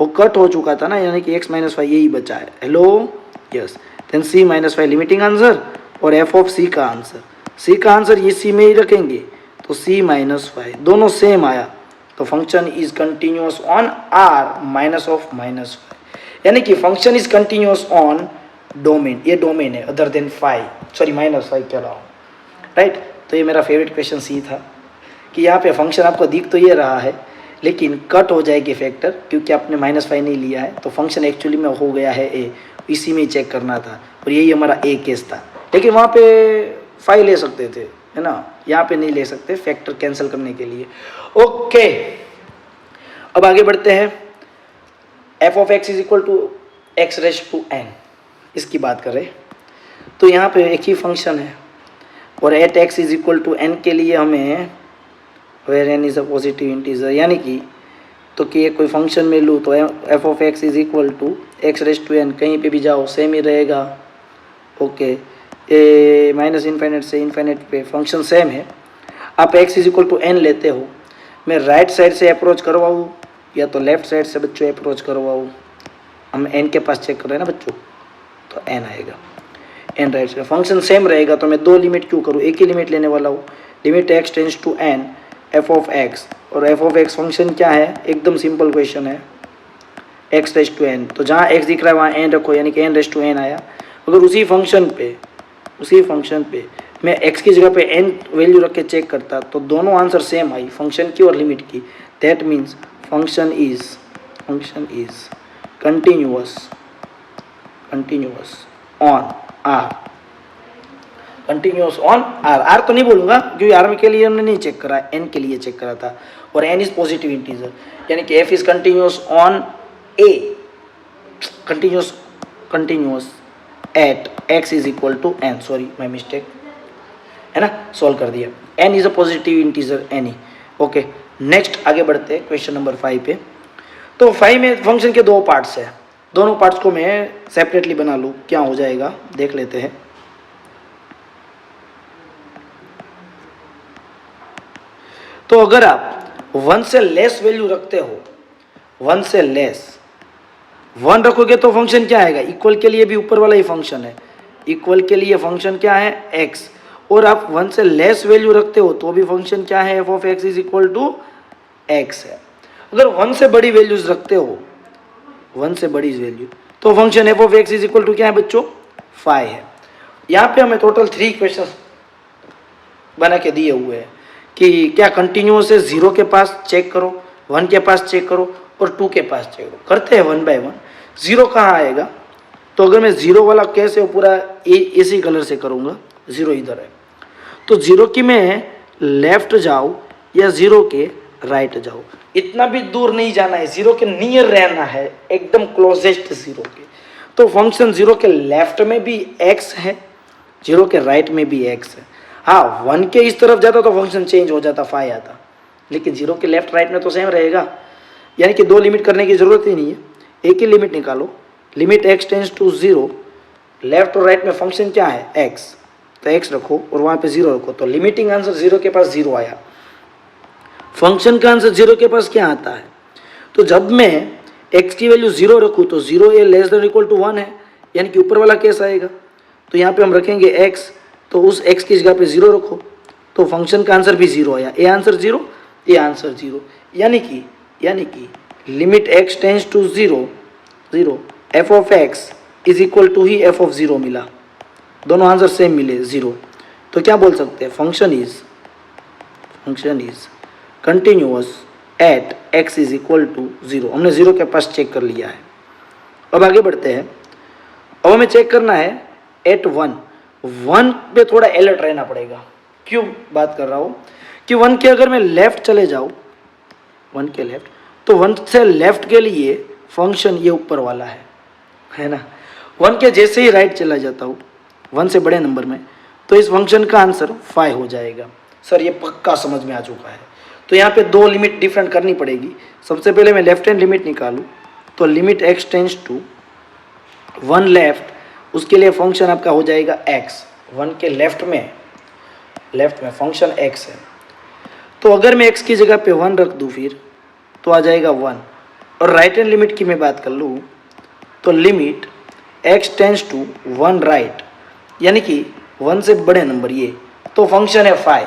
वो कट हो चुका था ना, यानी कि x-5 यही बचा है। Hello, yes, then c-5 limiting answer और f ऑफ c का आंसर, c का आंसर ये c में ही रखेंगे, तो c-5 दोनों सेम आया, तो function is continuous on r minus of -5, यानी कि function is continuous on domain, ये डोमेन है अदर देन 5, सॉरी -5 कह रहा हूँ, राइट। तो ये मेरा फेवरेट क्वेश्चन सी था कि यहाँ पे फंक्शन आपको दिख तो ये रहा है, लेकिन कट हो जाएगी फैक्टर क्योंकि आपने -5 नहीं लिया है, तो फंक्शन एक्चुअली में हो गया है ए, इसी में ही चेक करना था, और यही हमारा ए केस था। लेकिन वहाँ पे 5 ले सकते थे, है ना, यहाँ पे नहीं ले सकते फैक्टर कैंसिल करने के लिए। ओके, अब आगे बढ़ते हैं। f of x is equal to x⁻n, इसकी बात करें तो यहाँ पे एक ही फंक्शन है, और at x is equal to n के लिए हमें where n is a positive integer, यानी कि तो कि ये कोई फंक्शन में लूँ तो f of x is equal to x⁻n, कहीं पे भी जाओ सेम ही रहेगा। ओके, ये -∞ से इन्फिनिट पे फंक्शन सेम है। आप x is equal to n लेते हो, मैं राइट साइड से अप्रोच करवाऊँ या तो लेफ्ट साइड से बच्चों अप्रोच करवाऊँ? हम n के पास चेक कर रहे हैं ना बच्चों, तो n आएगा, n right side, function same रहेगा, तो मैं दो लिमिट क्यों करूँ, एक ही लिमिट लेने वाला हूँ, limit x tends to n f of x, और f ऑफ x फंक्शन क्या है? एकदम सिंपल क्वेश्चन है, x⁻n, तो जहाँ x दिख रहा है वहाँ n रखो, यानी कि n⁻n आया। अगर उसी फंक्शन पे मैं x की जगह पे n वैल्यू रख के चेक करता तो दोनों आंसर सेम आई, फंक्शन की और लिमिट की, that means function is continuous on r continuous on r, r तो नहीं बोलूंगा क्योंकि आर के लिए हमने नहीं चेक करा, एन के लिए चेक करा था, और एन इज पॉजिटिव इंटीजर, यानी कि f is continuous on a, continuous at x is equal to n, sorry my mistake, है ना, सॉल्व कर दिया। N is a positive integer any. Okay, next आगे बढ़ते हैं क्वेश्चन नंबर 5 पे। तो 5 में फंक्शन के दो पार्ट्स है, दोनों पार्ट्स को मैं सेपरेटली बना लूँ, क्या हो जाएगा देख लेते हैं। तो अगर आप 1 से लेस वैल्यू रखते हो, 1 से लेस 1 रखोगे तो फंक्शन क्या आएगा, इक्वल के लिए भी ऊपर वाला ही फंक्शन है, इक्वल के लिए फंक्शन क्या है x, और आप 1 से लेस वैल्यू रखते हो तो भी फंक्शन क्या है f of x is equal to x है। अगर 1 से बड़ी वैल्यूज रखते हो, 1 से बड़ी वैल्यू, तो function f of x is equal to क्या है बच्चों 5 है। यहाँ पे हमें टोटल 3 क्वेश्चन बना के दिए हुए हैं कि क्या कंटिन्यूअस है, 0 के पास चेक करो, 1 के पास चेक करो और 2 के पास चेक करो। करते हैं 1 बाय 1। 0 कहाँ आएगा, तो अगर मैं 0 वाला कैसे पूरा इसी कलर से करूँगा, 0 इधर है, तो 0 की मैं लेफ्ट जाऊँ या 0 के राइट जाऊँ, इतना भी दूर नहीं जाना है, 0 के नियर रहना है, एकदम क्लोजेस्ट 0 के। तो फंक्शन 0 के लेफ्ट में भी x है, 0 के राइट में भी x है। हाँ, 1 के इस तरफ जाता तो फंक्शन चेंज हो जाता, 5 आता, लेकिन 0 के लेफ्ट राइट में तो सेम रहेगा, यानी कि 2 लिमिट करने की जरूरत ही नहीं है, एक ही लिमिट निकालो। Limit x tends to 0, left और राइट में फंक्शन क्या है x, तो x रखो और वहाँ पे 0 रखो, तो लिमिटिंग आंसर 0 के पास 0 आया। फंक्शन का आंसर 0 के पास क्या आता है, तो जब मैं x की वैल्यू 0 रखूँ तो 0 ए लेस देन इक्वल टू 1 है, यानी कि ऊपर वाला केस आएगा। तो यहाँ पे हम रखेंगे x, तो उस x की जगह पे 0 रखो, तो फंक्शन का आंसर भी 0 आया, ए आंसर 0, ए आंसर 0, यानी कि limit x tends to 0 f of x is equal to ही f ऑफ 0 मिला, दोनों आंसर सेम मिले 0। तो क्या बोल सकते हैं, function is continuous at x is equal to 0। हमने 0 के पास चेक कर लिया है। अब आगे बढ़ते हैं। अब हमें चेक करना है एट 1 पे थोड़ा अलर्ट रहना पड़ेगा। क्यों बात कर रहा हूँ कि 1 के अगर मैं लेफ्ट चले जाऊँ, 1 के लेफ्ट, तो 1 से लेफ्ट के लिए फंक्शन ये ऊपर वाला है ना। 1 के जैसे ही राइट चला जाता हूँ 1 से बड़े नंबर में, तो इस फंक्शन का आंसर 5 हो जाएगा। सर ये पक्का समझ में आ चुका है। तो यहाँ पे 2 लिमिट डिफरेंट करनी पड़ेगी। सबसे पहले मैं लेफ्ट हैंड लिमिट निकालूँ, तो limit x tends to 1 left, उसके लिए फंक्शन आपका हो जाएगा x। 1 के लेफ्ट में फंक्शन x है, तो अगर मैं x की जगह पे 1 रख दूँ फिर तो आ जाएगा 1। और राइट हैंड लिमिट की मैं बात कर लूँ तो limit x tends to 1 right, यानी कि 1 से बड़े नंबर ये, तो फंक्शन है 5।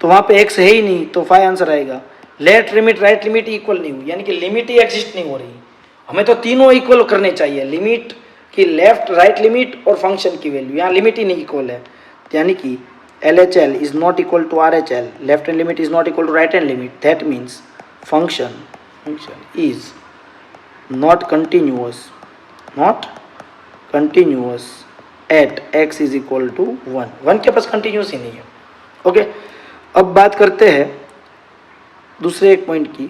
तो वहाँ पे x है ही नहीं, तो 5 आंसर आएगा। Left limit right limit equal नहीं हुई, यानी कि लिमिट ही एग्जिस्ट नहीं हो रही। हमें तो तीनों इक्वल करने चाहिए, लिमिट की लेफ्ट राइट लिमिट और फंक्शन की वैल्यू, यहाँ लिमिट ही नहीं इक्वल है, यानी कि LHL is not equal to RHL, left hand limit is not equal to right hand limit, that means function is not continuous at x is equal to 1 के पास continuous ही नहीं है। Okay, अब बात करते हैं दूसरे एक पॉइंट की,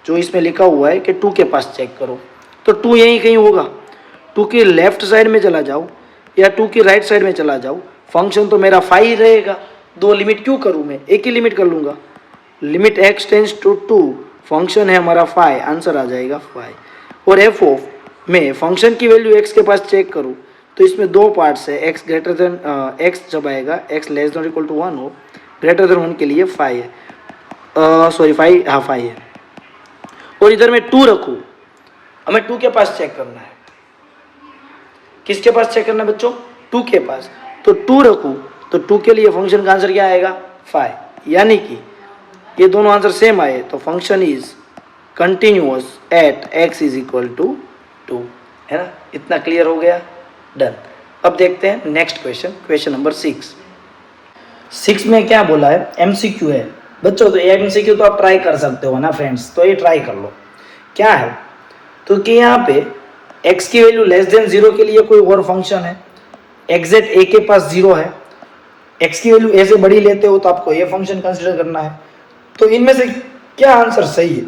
जो इसमें लिखा हुआ है कि 2 के पास चेक करो। तो 2 यहीं कहीं होगा, 2 की लेफ्ट साइड में चला जाओ या 2 की राइट साइड में चला जाओ, फंक्शन तो मेरा 5 ही रहेगा। 2 लिमिट क्यों करूँ, मैं एक ही लिमिट कर लूँगा। Limit x tends to 2, function है हमारा 5, आंसर आ जाएगा 5। और f ऑफ में फंक्शन की वैल्यू x के पास चेक करूँ तो इसमें 2 पार्ट्स है, x ग्रेटर देन x जब आएगा x less than equal to 1 हो, ग्रेटर देन 1 के लिए 5 है, सॉरी 5, हाँ 5 है। और इधर मैं 2 रखूँ, हमें 2 के पास चेक करना है। किसके पास चेक करना है बच्चों, 2 के पास। तो 2 रखूँ तो 2 के लिए फंक्शन का आंसर क्या आएगा 5, यानी कि ये दोनों आंसर सेम आए, तो function is continuous at x is equal to 2, है ना। इतना क्लियर हो गया, डन। अब देखते हैं नेक्स्ट क्वेश्चन नंबर 6 में क्या बोला है, MCQ है बच्चों। तो MCQ तो आप ट्राई कर सकते हो ना फ्रेंड्स, तो ये ट्राई कर लो। क्या है तो कि यहाँ पे x की वैल्यू लेस देन 0 के लिए कोई और फंक्शन है, एग्जैक्ट ए के पास 0 है, एक्स की वैल्यू ए से बड़ी लेते हो तो आपको ये फंक्शन कंसिडर करना है। तो इनमें से क्या आंसर सही है,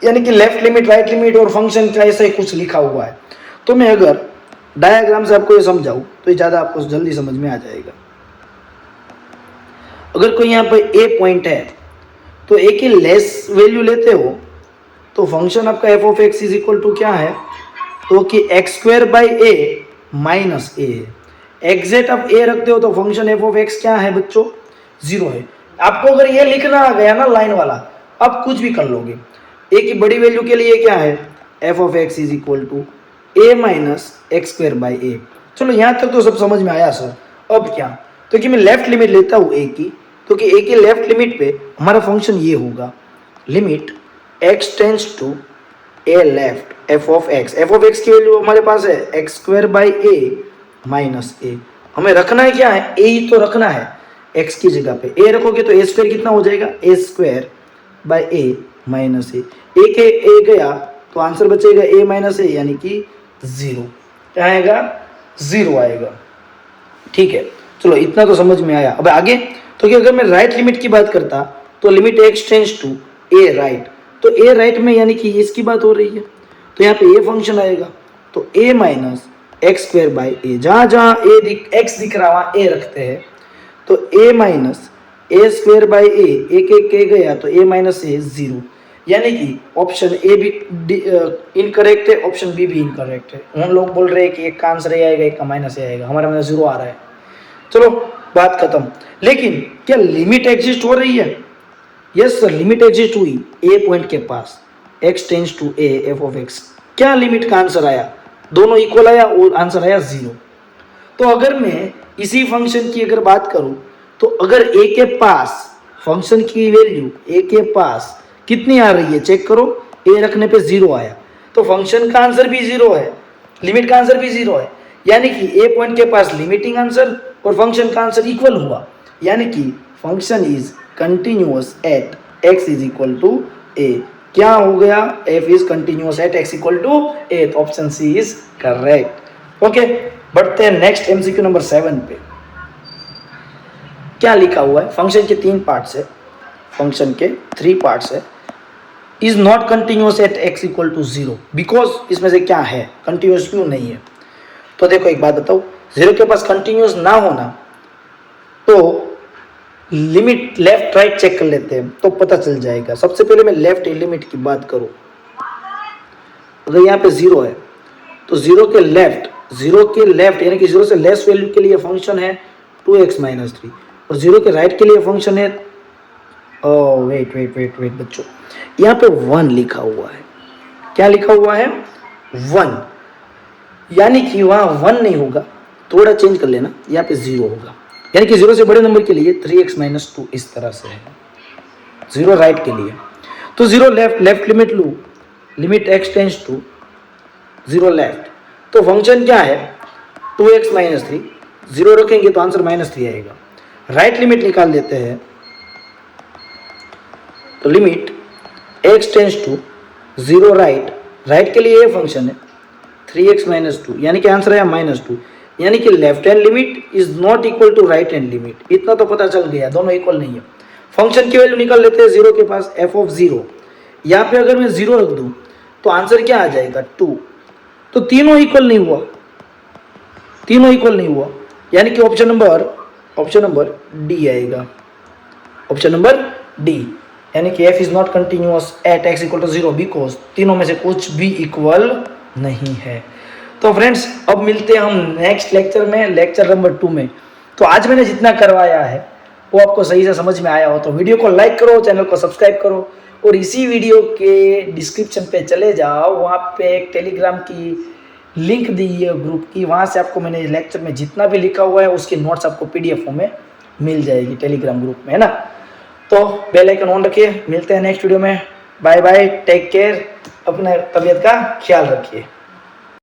यानी कि लेफ्ट लिमिट, राइट लिमिट और फंक्शन का ऐसा ही कुछ लिखा हुआ है। तो मैं अगर डायग्राम से आपको ये समझाऊं तो ये ज़्यादा आपको जल्दी समझ में आ जाएगा। अगर कोई यहाँ पे ए पॉइंट है तो ए की लेस वैल्यू लेते हो तो फंक्शन आपका F of x is equal to क्या है, तो कि X square by A minus A है। एग्जैक्ट आप ए रखते हो तो फंक्शन एफ ऑफ एक्स क्या है बच्चों, 0 है। आपको अगर ये लिखना आ गया ना लाइन वाला, आप कुछ भी कर लोगे। ए की बड़ी वैल्यू के लिए क्या है, F of x is equal to A minus X square by A. चलो यहाँ तक तो सब समझ में आया सर। अब क्या, तो कि मैं लेफ्ट लिमिट लेता हूँ ए की, तो कि ए की लेफ्ट लिमिट पे हमारा फंक्शन ये होगा, limit x tends to A left F of X. F of X की वैल्यू हमारे पास है X square by A minus A. हमें रखना है क्या है, ए ही तो रखना है एक्स की जगह पे। ए रखोगे तो ए स्क्वायर कितना हो जाएगा, ए स्क्वायर बाई ए माइनस ए। के ए गया तो आंसर बचेगा ए माइनस ए, यानी कि 0। क्या आएगा, 0 आएगा। ठीक है, चलो इतना तो समझ में आया। अब आगे, तो कि अगर मैं राइट लिमिट की बात करता तो limit x tends to a right, तो ए राइट में यानी कि इसकी बात हो रही है, तो यहाँ पे ए फंक्शन आएगा। तो ए माइनस एक्स स्क्वायर बाई ए, जहाँ जहाँ एक्स दिख रहा वहाँ ए रखते हैं। तो ए माइनस ए स्क्वायर बाई ए, एक एक के गया तो ए माइनस ए 0, यानी कि ऑप्शन ए भी इनकरेक्ट है, ऑप्शन बी भी इनकरेक्ट है। हम लोग बोल रहे हैं कि एक का आंसर ए आएगा, एक का माइनस ए आएगा, हमारे में 0 आ रहा है। चलो बात खत्म। लेकिन क्या लिमिट एग्जिस्ट हो रही है, यस सर, लिमिट एग्जिस्ट हुई ए पॉइंट के पास, X tends to A F of X. क्या लिमिट का आंसर आया, दोनों इक्वल आया और आंसर आया 0। तो अगर मैं इसी फंक्शन की अगर बात करूं तो अगर ए के पास फंक्शन की वैल्यू ए के पास कितनी आ रही है चेक करो, ए रखने पे 0 आया, तो फंक्शन का आंसर भी 0 है, लिमिट का आंसर भी 0 है, यानी कि ए पॉइंट के पास लिमिटिंग आंसर और फंक्शन का आंसर इक्वल हुआ, यानी कि function is continuous at x is equal to A. क्या हो गया, f is continuous at x equal to A, तो option C is correct. Okay, बढ़ते हैं नेक्स्ट एमसीक्यू नंबर 7 पे। क्या लिखा हुआ है, फंक्शन के 3 पार्ट्स है, फंक्शन के 3 पार्ट्स है। Is not continuous at x equal to 0, because इसमें से क्या है, कंटिन्यूअस क्यों नहीं है। तो देखो एक बात बताओ, 0 के पास कंटिन्यूअस ना होना तो लिमिट लेफ्ट राइट चेक कर लेते हैं तो पता चल जाएगा। सबसे पहले मैं लेफ्ट लिमिट की बात करूं, अगर यहाँ पे 0 है तो 0 के लेफ्ट यानी कि 0 से लेस वैल्यू के लिए फंक्शन है 2x माइनस 3, और 0 के राइट के लिए फंक्शन है, वेट बच्चों, यहाँ पे 1 लिखा हुआ है। क्या लिखा हुआ है, 1, यानी कि वहाँ 1 नहीं होगा, थोड़ा चेंज कर लेना, यहाँ पे 0 होगा, यानी कि 0 से बड़े नंबर के लिए 3x माइनस 2 इस तरह से है, 0 राइट के लिए। तो 0 लेफ्ट लिमिट लूँ, limit x tends to 0 left, तो फंक्शन क्या है 2x माइनस 3, 0 रखेंगे तो आंसर -3 आएगा। राइट लिमिट निकाल देते हैं, तो limit x tends to 0 right के लिए ये फंक्शन है 3x माइनस 2, यानी कि आंसर आया -2, यानी कि left hand limit is not equal to right hand limit. इतना तो पता चल गया, दोनों इक्वल नहीं है। फंक्शन की वैल्यू निकाल लेते हैं 0 के पास, f ऑफ 0, यहाँ पे अगर मैं 0 रख दूं तो आंसर क्या आ जाएगा 2, तो तीनों इक्वल नहीं हुआ, यानी कि ऑप्शन नंबर डी आएगा, ऑप्शन नंबर डी, यानी कि f is not continuous at x equal to 0 because तीनों में से कुछ भी इक्वल नहीं है। तो फ्रेंड्स अब मिलते हैं हम नेक्स्ट लेक्चर में, लेक्चर नंबर 2 में। तो आज मैंने जितना करवाया है वो आपको सही से समझ में आया हो तो वीडियो को लाइक करो, चैनल को सब्सक्राइब करो, और इसी वीडियो के डिस्क्रिप्शन पे चले जाओ, वहाँ पे एक टेलीग्राम की लिंक दी है ग्रुप की, वहाँ से आपको मैंने लेक्चर में जितना भी लिखा हुआ है उसकी नोट्स आपको PDF फॉर्म में मिल जाएगी टेलीग्राम ग्रुप में, है ना। तो बेल आइकन ऑन रखिए, मिलते हैं नेक्स्ट वीडियो में, बाय बाय, टेक केयर, अपने तबीयत का ख्याल रखिए।